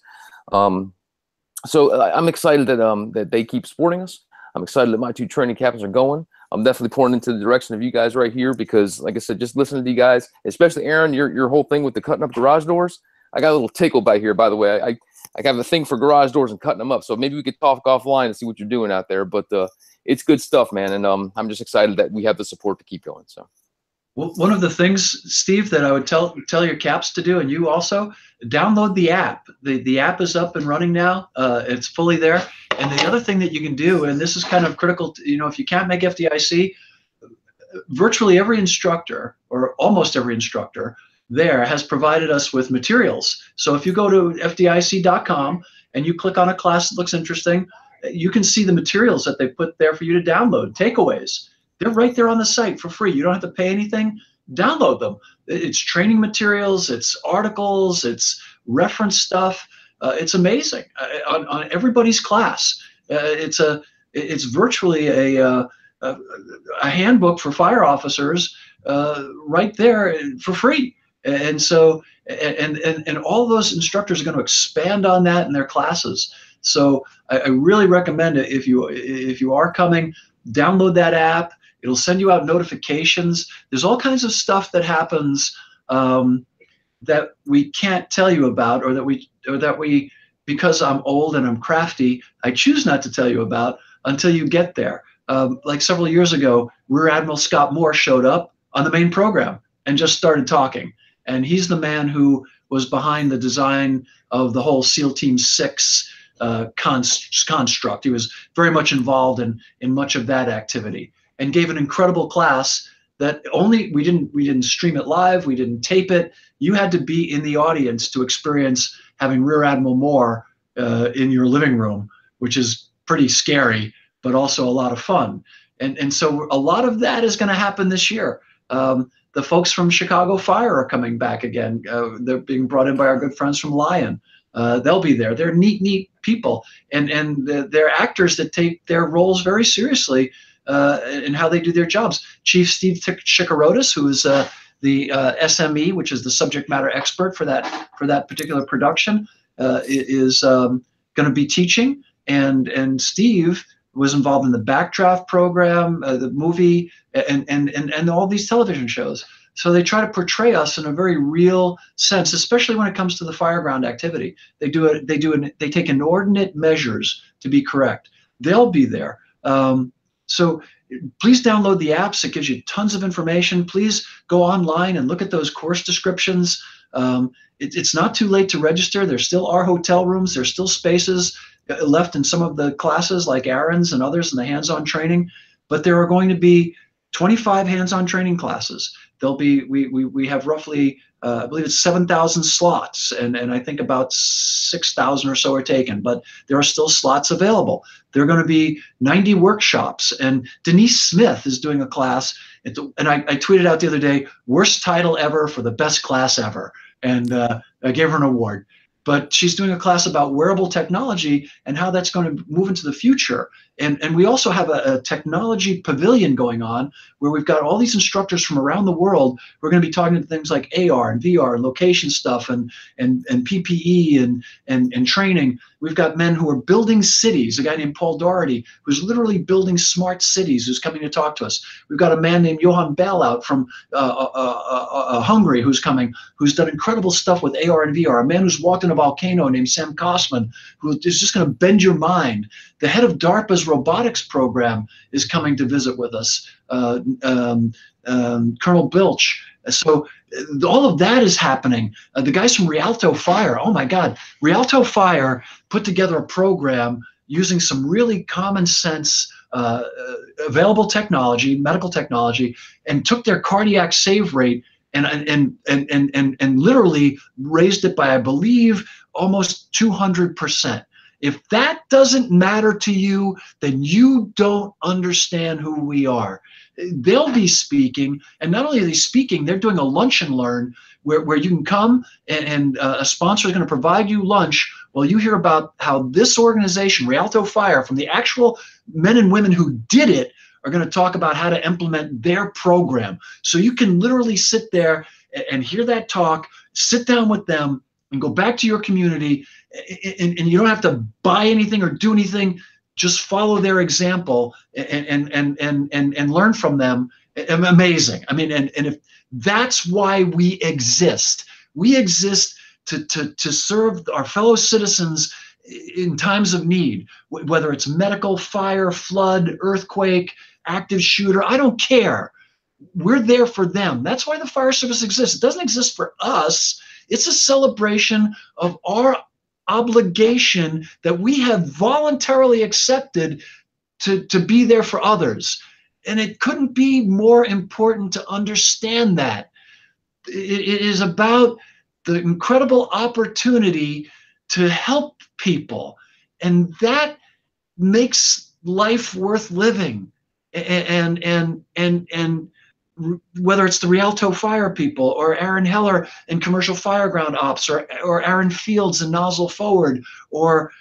So I'm excited that they keep supporting us. I'm excited that my 2 training captains are going. I'm definitely pouring into the direction of you guys right here, because, like I said, just listening to you guys, especially Aaron, your whole thing with the cutting up garage doors. I got a little tickle by here, by the way. I have a thing for garage doors and cutting them up. So maybe we could talk offline and see what you're doing out there. But it's good stuff, man. And I'm just excited that we have the support to keep going. So. Well, one of the things, Steve, that I would tell your caps to do, and you also, download the app. The app is up and running now. It's fully there. And the other thing that you can do, and this is kind of critical, if you can't make FDIC, virtually every instructor, or almost every instructor there, has provided us with materials. So if you go to FDIC.com and you click on a class that looks interesting, you can see the materials that they put there for you to download, takeaways. They're right there on the site for free. You don't have to pay anything. Download them. It's training materials, it's articles, it's reference stuff. It's amazing on everybody's class. It's virtually a handbook for fire officers right there for free. And so, and all those instructors are going to expand on that in their classes. So I really recommend it. If you are coming, download that app. It'll send you out notifications. There's all kinds of stuff that happens that we can't tell you about, or that we, because I'm old and I'm crafty, I choose not to tell you about until you get there. Like several years ago, Rear Admiral Scott Moore showed up on the main program and just started talking. And he's the man who was behind the design of the whole SEAL Team 6 construct. He was very much involved in much of that activity, and gave an incredible class that we didn't stream it live, we didn't tape it. You had to be in the audience to experience having Rear Admiral Moore in your living room, which is pretty scary, but also a lot of fun. And so a lot of that is going to happen this year. The folks from Chicago Fire are coming back again. They're being brought in by our good friends from Lion. They'll be there. They're neat people, and they're actors that take their roles very seriously in how they do their jobs. Chief Steve Chikarotis, who is the SME, which is the subject matter expert for that particular production, is going to be teaching, and Steve was involved in the Backdraft program, the movie, and all these television shows. So they try to portray us in a very real sense, especially when it comes to the fireground activity. They take inordinate measures to be correct. They'll be there. So please download the apps. It gives you tons of information. Please go online and look at those course descriptions. It's not too late to register. There still are hotel rooms. There's still spaces left in some of the classes like Aaron's and others in the hands-on training. But there are going to be 25 hands-on training classes. There'll be, we have roughly, I believe it's 7,000 slots, and I think about 6,000 or so are taken, but there are still slots available. There are going to be 90 workshops, and Denise Smith is doing a class, and I tweeted out the other day, worst title ever for the best class ever, and I gave her an award. But she's doing a class about wearable technology and how that's going to move into the future. And we also have a technology pavilion going on where we've got all these instructors from around the world. We're going to be talking to things like AR and VR and location stuff and PPE and training. We've got men who are building cities, a guy named Paul Doherty, who's literally building smart cities, who's coming to talk to us. We've got a man named Johan Bailout from Hungary who's coming, who's done incredible stuff with AR and VR. A man who's walked in a volcano named Sam Kosman, who is just going to bend your mind. The head of DARPA's robotics program is coming to visit with us, Colonel Bilch. So all of that is happening. The guys from Rialto Fire, oh my God, Rialto Fire put together a program using some really common sense available technology, medical technology, and took their cardiac save rate and literally raised it by, I believe, almost 200%. If that doesn't matter to you, then you don't understand who we are. They'll be speaking, and not only are they speaking, they're doing a lunch and learn where you can come and a sponsor is going to provide you lunch while you hear about how this organization, Rialto Fire, from the actual men and women who did it, are going to talk about how to implement their program. So you can literally sit there and hear that talk, sit down with them, and go back to your community, and you don't have to buy anything or do anything. Just follow their example and learn from them. Amazing. I mean, and if that's why we exist to serve our fellow citizens in times of need, whether it's medical, fire, flood, earthquake, active shooter, I don't care. We're there for them. That's why the fire service exists. It doesn't exist for us. It's a celebration of our obligation that we have voluntarily accepted to be there for others. And it couldn't be more important to understand that. It is about the incredible opportunity to help people. And that makes life worth living. And whether it's the Rialto Fire people or Aaron Heller in Commercial Fireground Ops or Aaron Fields in Nozzle Forward or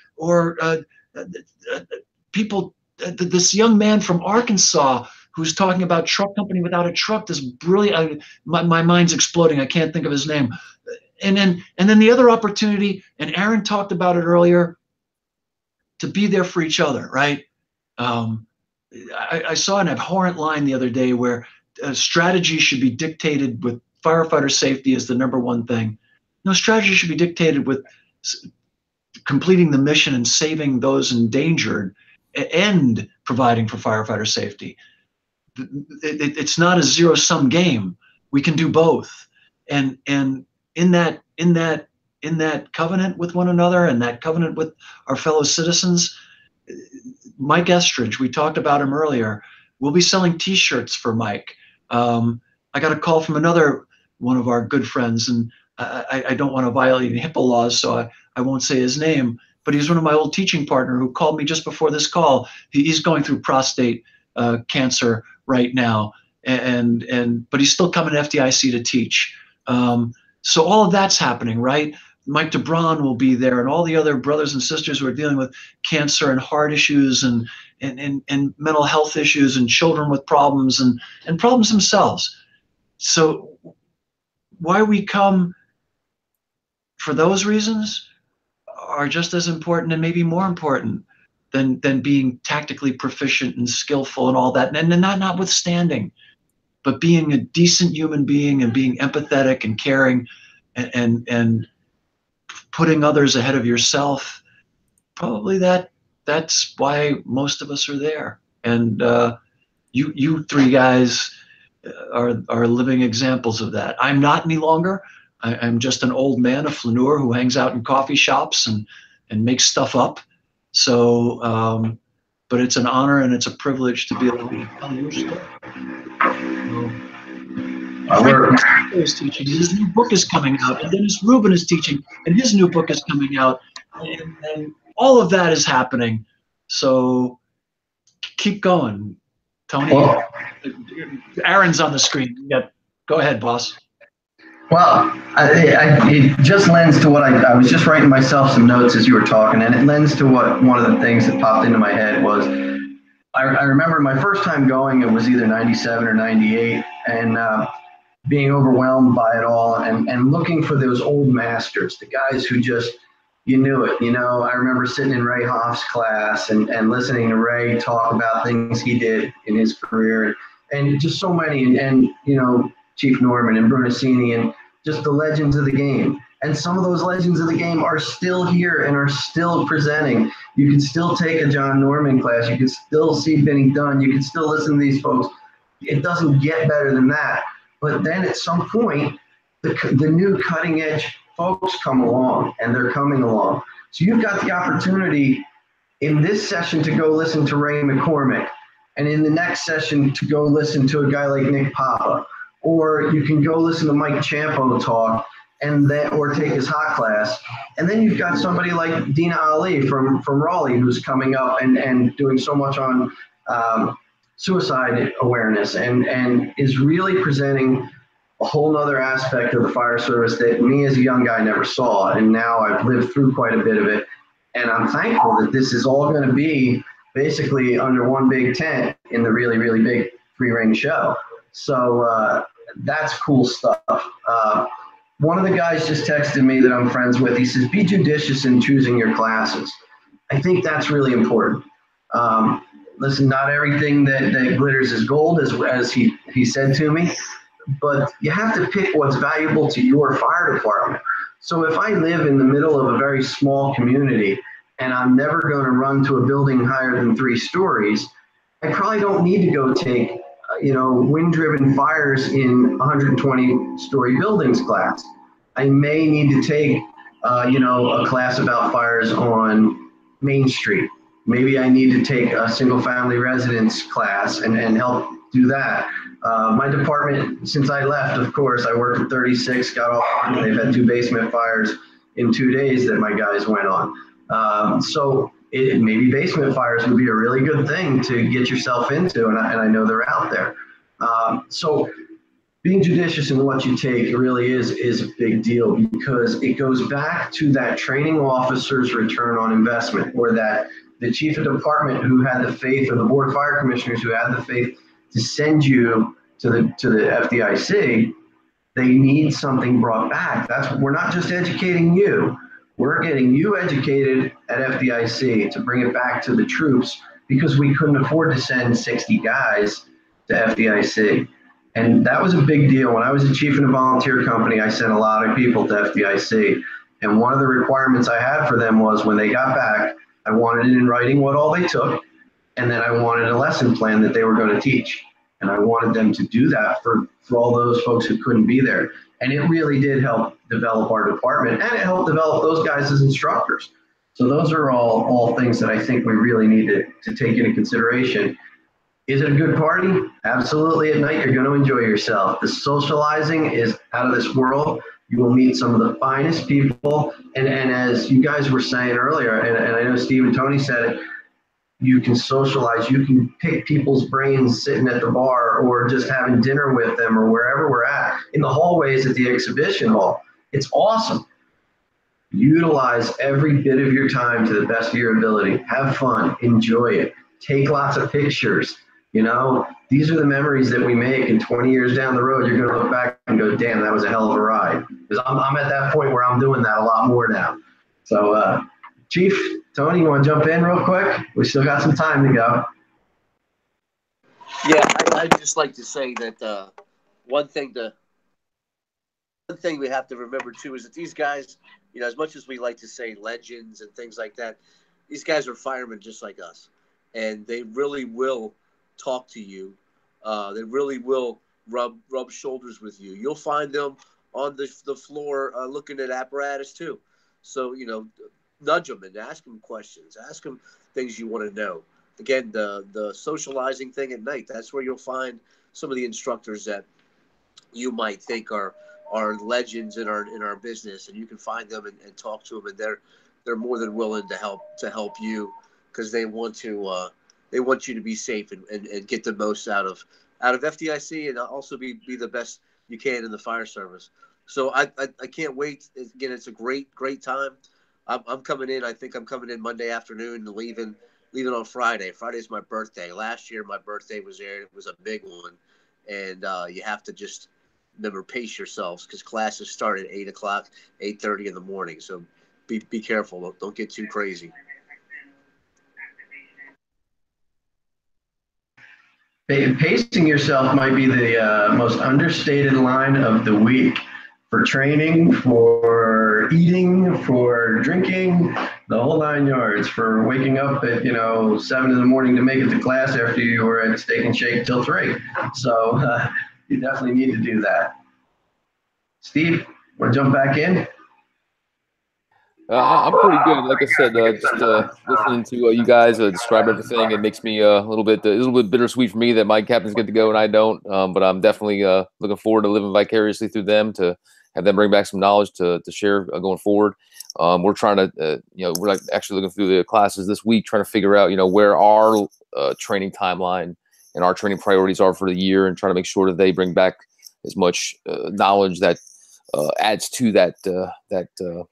people this young man from Arkansas who's talking about truck company without a truck. This brilliant, my mind's exploding. I can't think of his name. And then the other opportunity, and Aaron talked about it earlier, to be there for each other, right? I saw an abhorrent line the other day where strategy should be dictated with firefighter safety as the number one thing. No, strategy should be dictated with completing the mission and saving those endangered and providing for firefighter safety. It's not a zero-sum game. We can do both. And in that covenant with one another and that covenant with our fellow citizens, Mike Estridge, we talked about him earlier. We'll be selling T-shirts for Mike. I got a call from another one of our good friends, and I don't want to violate any HIPAA laws, so I won't say his name, but he's one of my old teaching partner who called me just before this call. He's going through prostate cancer right now, but he's still coming to FDIC to teach. So all of that's happening, right? Mike DeBron will be there, and all the other brothers and sisters who are dealing with cancer and heart issues and mental health issues and children with problems and problems themselves. So why we come for those reasons are just as important and maybe more important than being tactically proficient and skillful and all that. And not notwithstanding, but being a decent human being and being empathetic and caring and putting others ahead of yourself. Probably that's why most of us are there. And you three guys are living examples of that. I'm not any longer. I'm just an old man, a flaneur who hangs out in coffee shops and makes stuff up. So, but it's an honor and it's a privilege to be able to tell your story. Frank is teaching. His new book is coming out, and Dennis Rubin is teaching, and his new book is coming out, and all of that is happening. So keep going, Tony. Well, Aaron's on the screen. Go ahead, boss. Well, it just lends to what I was just writing myself some notes as you were talking, and it lends to what one of the things that popped into my head was, I remember my first time going, it was either 97 or 98, and being overwhelmed by it all and looking for those old masters, the guys who just, you knew it. You know, I remember sitting in Ray Hoff's class and listening to Ray talk about things he did in his career and just so many, and you know, Chief Norman and Pronesti and just the legends of the game. And some of those legends of the game are still here and are still presenting. You can still take a John Norman class. You can still see Benny Dunn. You can still listen to these folks. It doesn't get better than that. But then at some point, the new cutting edge folks come along, and they're coming along. So you've got the opportunity in this session to go listen to Ray McCormick, and in the next session to go listen to a guy like Nick Papa, or you can go listen to Mike Champo talk, or take his hot class. And then you've got somebody like Dina Ali from Raleigh who's coming up and doing so much on suicide awareness and is really presenting a whole nother aspect of the fire service that me as a young guy never saw. And now I've lived through quite a bit of it. And I'm thankful that this is all going to be basically under one big tent in the really, really big three-ring show. So that's cool stuff. One of the guys just texted me that I'm friends with. He says, be judicious in choosing your classes. I think that's really important. Listen, not everything that glitters is gold, as he said to me, but you have to pick what's valuable to your fire department. So if I live in the middle of a very small community and I'm never going to run to a building higher than 3 stories, I probably don't need to go take wind-driven fires in 120-story buildings class. I may need to take, a class about fires on Main Street. Maybe I need to take a single-family residence class and help do that. My department, since I left, of course, I worked at 36, got off, they've had 2 basement fires in 2 days that my guys went on. So maybe basement fires would be a really good thing to get yourself into, and I know they're out there. So being judicious in what you take really is a big deal, because it goes back to that training officer's return on investment, or that the chief of department who had the faith, or the board of fire commissioners who had the faith to send you to the FDIC, they need something brought back. We're not just educating you. We're getting you educated at FDIC to bring it back to the troops, because we couldn't afford to send 60 guys to FDIC. And that was a big deal. When I was a chief in a volunteer company, I sent a lot of people to FDIC. And one of the requirements I had for them was, when they got back, I wanted it in writing what all they took, and then I wanted a lesson plan that they were going to teach. And I wanted them to do that for all those folks who couldn't be there. And it really did help develop our department, and it helped develop those guys as instructors. So those are all things that I think we really need to take into consideration. Is it a good party? Absolutely. At night, you're going to enjoy yourself. The socializing is out of this world. You will meet some of the finest people. And as you guys were saying earlier, and I know Steve and Tony said it, you can socialize. You can pick people's brains sitting at the bar, or just having dinner with them, or wherever we're at, in the hallways at the exhibition hall. It's awesome. Utilize every bit of your time to the best of your ability. Have fun. Enjoy it. Take lots of pictures. You know, these are the memories that we make, and 20 years down the road, you're going to look back and go, damn, that was a hell of a ride. Because I'm at that point where I'm doing that a lot more now. So, Chief, Tony, you want to jump in real quick? We still got some time to go. Yeah, I'd just like to say that one thing we have to remember, too, is that these guys, you know, as much as we like to say legends and things like that, these guys are firemen just like us. And they really will talk to you. They really will rub shoulders with you. You'll find them on the floor looking at apparatus too. So, you know, nudge them and ask them questions. Ask them things you want to know. Again, the socializing thing at night, that's where you'll find some of the instructors that you might think are legends in our business, and you can find them and talk to them, and they're more than willing to help you, because they want you to be safe and get the most out of FDIC, and also be the best you can in the fire service. So I can't wait. Again, it's a great time. I'm coming in. I think I'm coming in Monday afternoon and leaving on Friday. Friday's my birthday. Last year my birthday was there. It was a big one, and you have to just remember, pace yourselves, because classes start at 8 o'clock, 8:30 in the morning. So be careful. Don't get too crazy. Pacing yourself might be the most understated line of the week, for training, for eating, for drinking, the whole 9 yards, for waking up at 7 in the morning to make it to class after you were at Steak and Shake till 3. So you definitely need to do that. Steve, want to jump back in? I'm pretty good. Like I said, just listening to you guys describe everything, it makes me a little bit bittersweet for me that my captains get to go and I don't. But I'm definitely looking forward to living vicariously through them, to have them bring back some knowledge to share going forward. We're trying to, we're like actually looking through the classes this week, trying to figure out, where our training timeline and our training priorities are for the year, and trying to make sure that they bring back as much knowledge that adds to that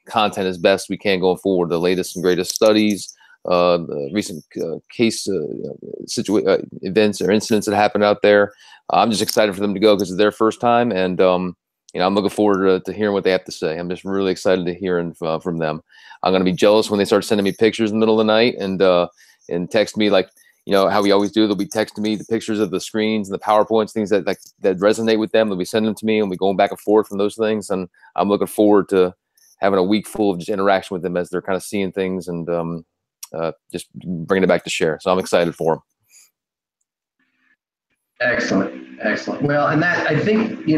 content as best we can going forward. The latest and greatest studies, the recent case events or incidents that happened out there. I'm just excited for them to go because it's their first time, and I'm looking forward to hearing what they have to say. I'm just really excited to hear from them. I'm going to be jealous when they start sending me pictures in the middle of the night and text me, like, how we always do. They'll be texting me the pictures of the screens and the PowerPoints, things that resonate with them. They'll be sending them to me, and we're going back and forth from those things. And I'm looking forward to having a week full of just interaction with them as they're kind of seeing things and just bringing it back to share. So I'm excited for them. Excellent. Well, and that, I think,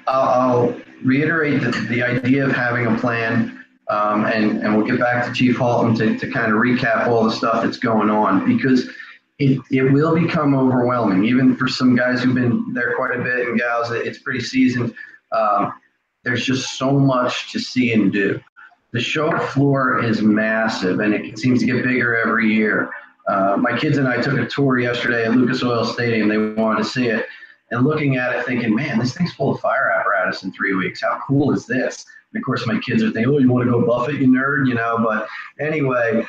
I'll reiterate the idea of having a plan, and we'll get back to Chief Halton to kind of recap all the stuff that's going on, because it will become overwhelming, even for some guys who've been there quite a bit, and gals, it's pretty seasoned. There's just so much to see and do. The show floor is massive, and it seems to get bigger every year. My kids and I took a tour yesterday at Lucas Oil Stadium. They wanted to see it, and looking at it thinking, man, this thing's full of fire apparatus in 3 weeks. How cool is this? And of course, my kids are thinking, oh, you want to go Buffett, you nerd, But anyway,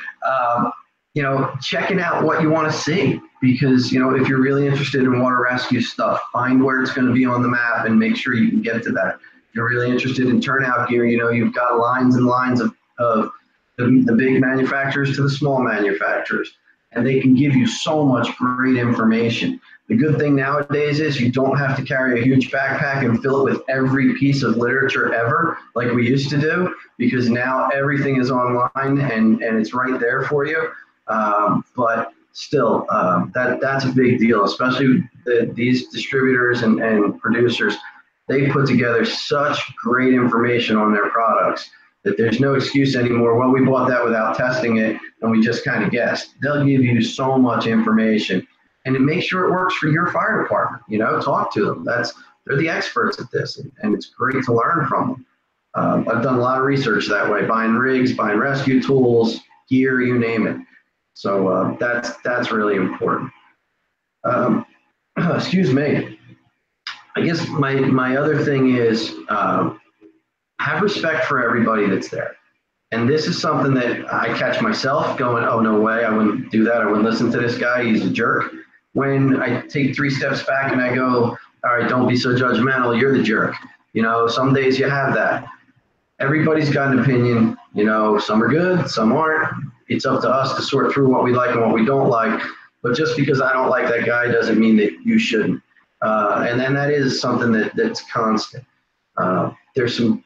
checking out what you want to see, because, if you're really interested in water rescue stuff, find where it's going to be on the map and make sure you can get to that. If you're really interested in turnout gear, you've got lines and lines of the big manufacturers to the small manufacturers, and they can give you so much great information. The good thing nowadays is you don't have to carry a huge backpack and fill it with every piece of literature ever like we used to do, because now everything is online and it's right there for you. But still, that's a big deal, especially these distributors and producers. They put together such great information on their products that there's no excuse anymore. Well, we bought that without testing it and we just kind of guessed. They'll give you so much information, and to make sure it works for your fire department. Talk to them. They're the experts at this, and it's great to learn from them. I've done a lot of research that way, buying rigs, buying rescue tools, gear, you name it. So that's really important. Excuse me. I guess my other thing is have respect for everybody that's there. And this is something that I catch myself going, oh, no way, I wouldn't do that. I wouldn't listen to this guy. He's a jerk. When I take 3 steps back and I go, all right, don't be so judgmental. You're the jerk. Some days you have that. Everybody's got an opinion. Some are good, some aren't. It's up to us to sort through what we like and what we don't like. But just because I don't like that guy doesn't mean that you shouldn't. And then that is something that's constant. There's some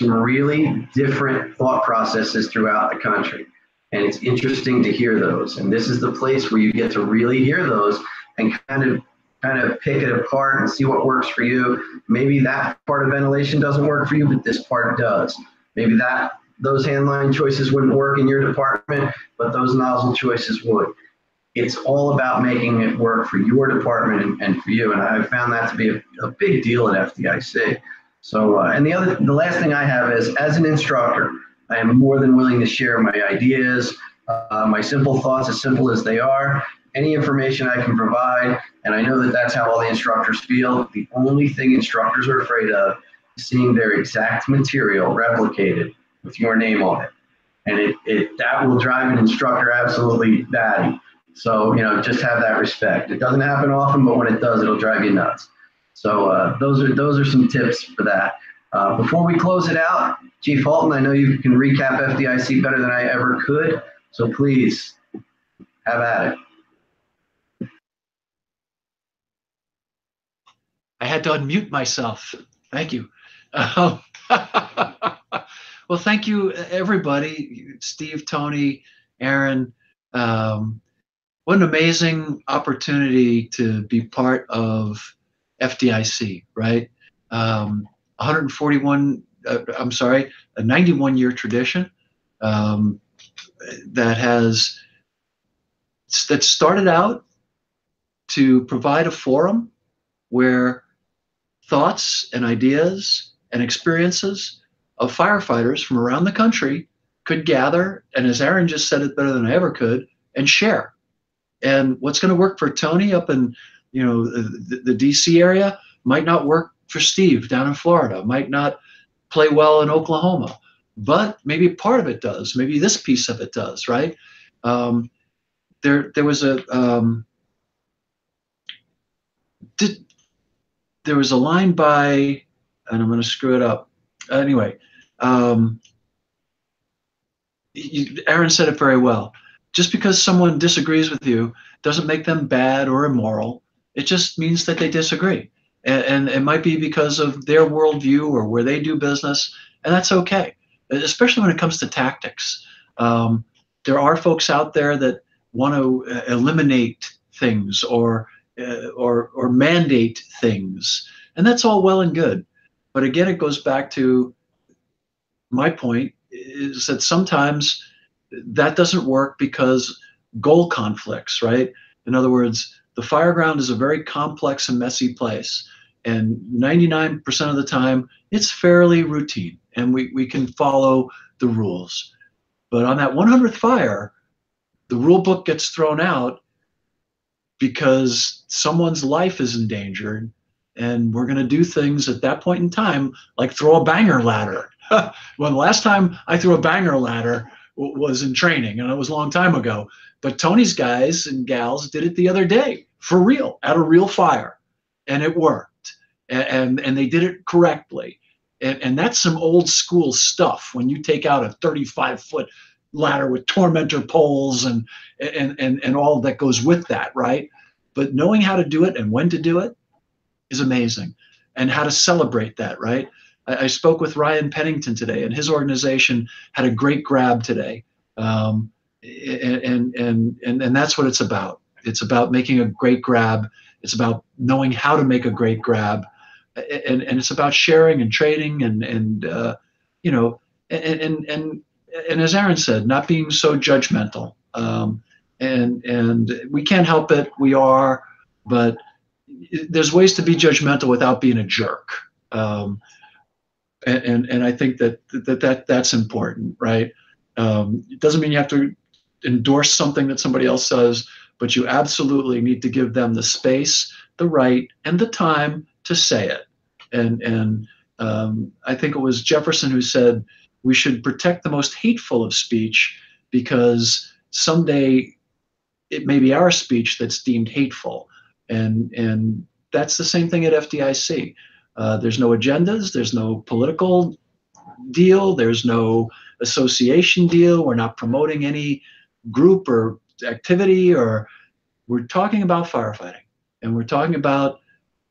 really different thought processes throughout the country, and it's interesting to hear those. And this is the place where you get to really hear those and kind of pick it apart and see what works for you. Maybe that part of ventilation doesn't work for you, but this part does. Maybe those handline choices wouldn't work in your department, but those nozzle choices would. It's all about making it work for your department and for you. And I've found that to be a big deal at FDIC. So, and the last thing I have is, as an instructor, I am more than willing to share my ideas, my simple thoughts, as simple as they are, any information I can provide. And I know that that's how all the instructors feel. The only thing instructors are afraid of is seeing their exact material replicated with your name on it. And that will drive an instructor absolutely batty. So, just have that respect. It doesn't happen often, but when it does, it'll drive you nuts. So those are some tips for that. Before we close it out, Chief Halton, I know you can recap FDIC better than I ever could. So please, have at it. I had to unmute myself. Thank you. Well, thank you, everybody. Steve, Tony, Aaron. What an amazing opportunity to be part of FDIC, right? 141, I'm sorry, a 91-year tradition that started out to provide a forum where thoughts and ideas and experiences of firefighters from around the country could gather, and as Aaron just said it better than I ever could, and share. And what's going to work for Tony up in the DC area might not work for Steve down in Florida, might not play well in Oklahoma, but maybe part of it does. Maybe this piece of it does, right? There was a line by, and I'm going to screw it up. Anyway, Aaron said it very well. Just because someone disagrees with you doesn't make them bad or immoral. It just means that they disagree. And it might be because of their worldview or where they do business, and that's okay, especially when it comes to tactics. There are folks out there that want to eliminate things or mandate things, and that's all well and good. But again, it goes back to my point, is that sometimes that doesn't work because goal conflicts, right? In other words, the fire ground is a very complex and messy place. And 99% of the time, it's fairly routine and we can follow the rules. But on that 100th fire, the rule book gets thrown out because someone's life is endangered. And we're going to do things at that point in time, like throw a banger ladder. Well, the last time I threw a banger ladder was in training, and it was a long time ago. But Tony's guys and gals did it the other day, for real, at a real fire, and it worked, and they did it correctly, and that's some old school stuff. When you take out a 35-foot ladder with tormentor poles and all that goes with that, right? But knowing how to do it and when to do it is amazing, and how to celebrate that, right? I spoke with Ryan Pennington today, and his organization had a great grab today, and that's what it's about. It's about making a great grab. It's about knowing how to make a great grab, and it's about sharing and trading and you know, and as Aaron said, not being so judgmental. And we can't help it. We are, but there's ways to be judgmental without being a jerk. And I think that's important, right? It doesn't mean you have to endorse something that somebody else says, but you absolutely need to give them the space, the right, and the time to say it. And I think it was Jefferson who said we should protect the most hateful of speech, because someday it may be our speech that's deemed hateful. And that's the same thing at FDIC. There's no agendas, there's no political deal, there's no association deal. We're not promoting any group or activity, or we're talking about firefighting, and we're talking about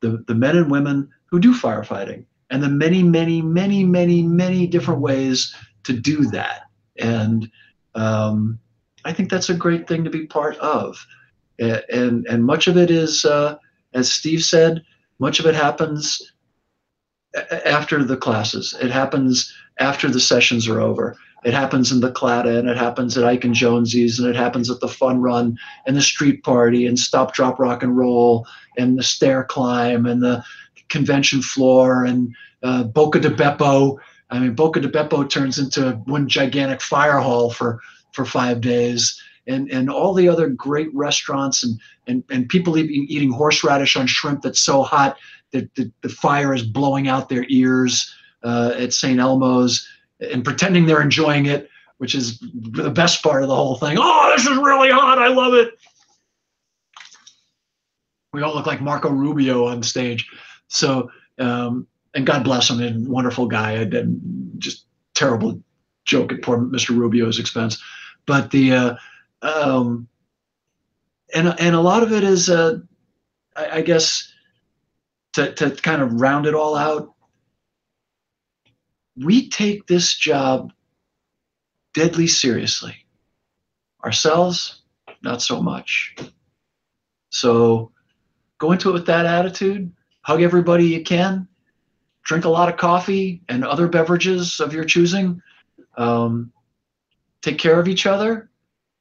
the men and women who do firefighting, and the many, many, many, many, many different ways to do that. And I think that's a great thing to be part of. And much of it is, as Steve said, much of it happens after the classes. It happens after the sessions are over. It happens in the Clada, and it happens at Ike and Jonesy's, and it happens at the fun run and the street party and stop, drop, rock and roll and the stair climb and the convention floor and Boca de Beppo. I mean, Boca de Beppo turns into one gigantic fire hall for 5 days, and all the other great restaurants and people eating horseradish on shrimp that's so hot that the fire is blowing out their ears at St. Elmo's, and pretending they're enjoying it, which is the best part of the whole thing. Oh, this is really hot. I love it. We all look like Marco Rubio on stage. So, and God bless him, and wonderful guy, and just terrible joke at poor Mr. Rubio's expense. But and a lot of it is, I guess, to kind of round it all out, we take this job deadly seriously. Ourselves, not so much. So go into it with that attitude. Hug everybody you can. Drink a lot of coffee and other beverages of your choosing. Take care of each other.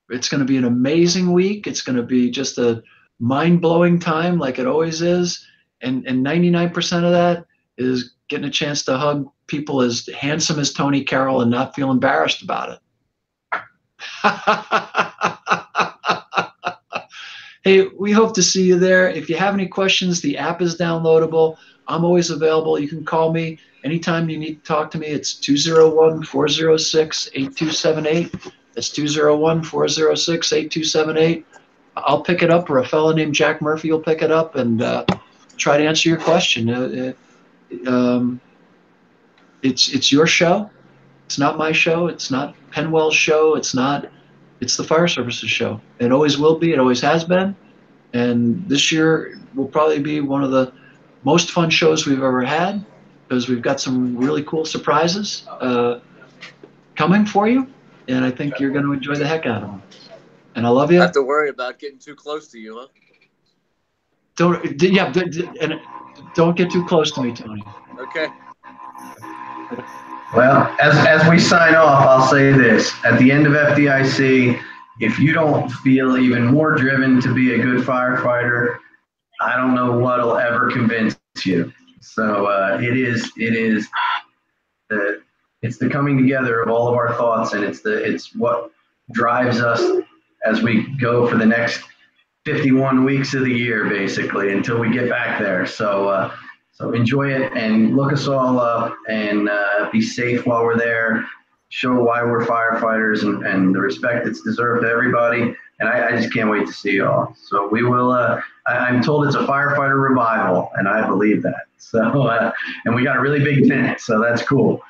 It's going to be an amazing week. It's going to be just a mind-blowing time, like it always is. And 99% of that is getting a chance to hug people as handsome as Tony Carroll and not feel embarrassed about it. Hey, we hope to see you there. If you have any questions, the app is downloadable. I'm always available. You can call me anytime you need to talk to me. It's 201-406-8278. That's 201-406-8278. I'll pick it up, or a fellow named Jack Murphy will pick it up and try to answer your question. It's your show. It's not my show. It's not Penwell's show. It's the Fire Services show. It always will be. It always has been. And this year will probably be one of the most fun shows we've ever had, because we've got some really cool surprises coming for you. And I think you're going to enjoy the heck out of them. And I love you. I have to worry about getting too close to you, huh? Don't get too close to me, Tony. Okay. Well, as we sign off, I'll say this. At the end of FDIC, if you don't feel even more driven to be a good firefighter, I don't know what'll ever convince you. So it's the coming together of all of our thoughts, and it's what drives us as we go for the next 51 weeks of the year, basically, until we get back there. So enjoy it and look us all up, and be safe while we're there. show why we're firefighters and the respect that's deserved to everybody. And I just can't wait to see you all. So we will, I'm told it's a firefighter revival, and I believe that. So, and we got a really big tent, so that's cool.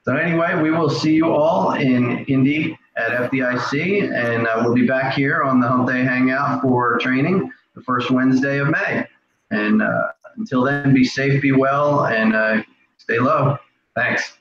So anyway, we will see you all in Indy at FDIC, and we'll be back here on the Humpday Hangout for training the first Wednesday of May. And until then, be safe, be well, and stay low. Thanks.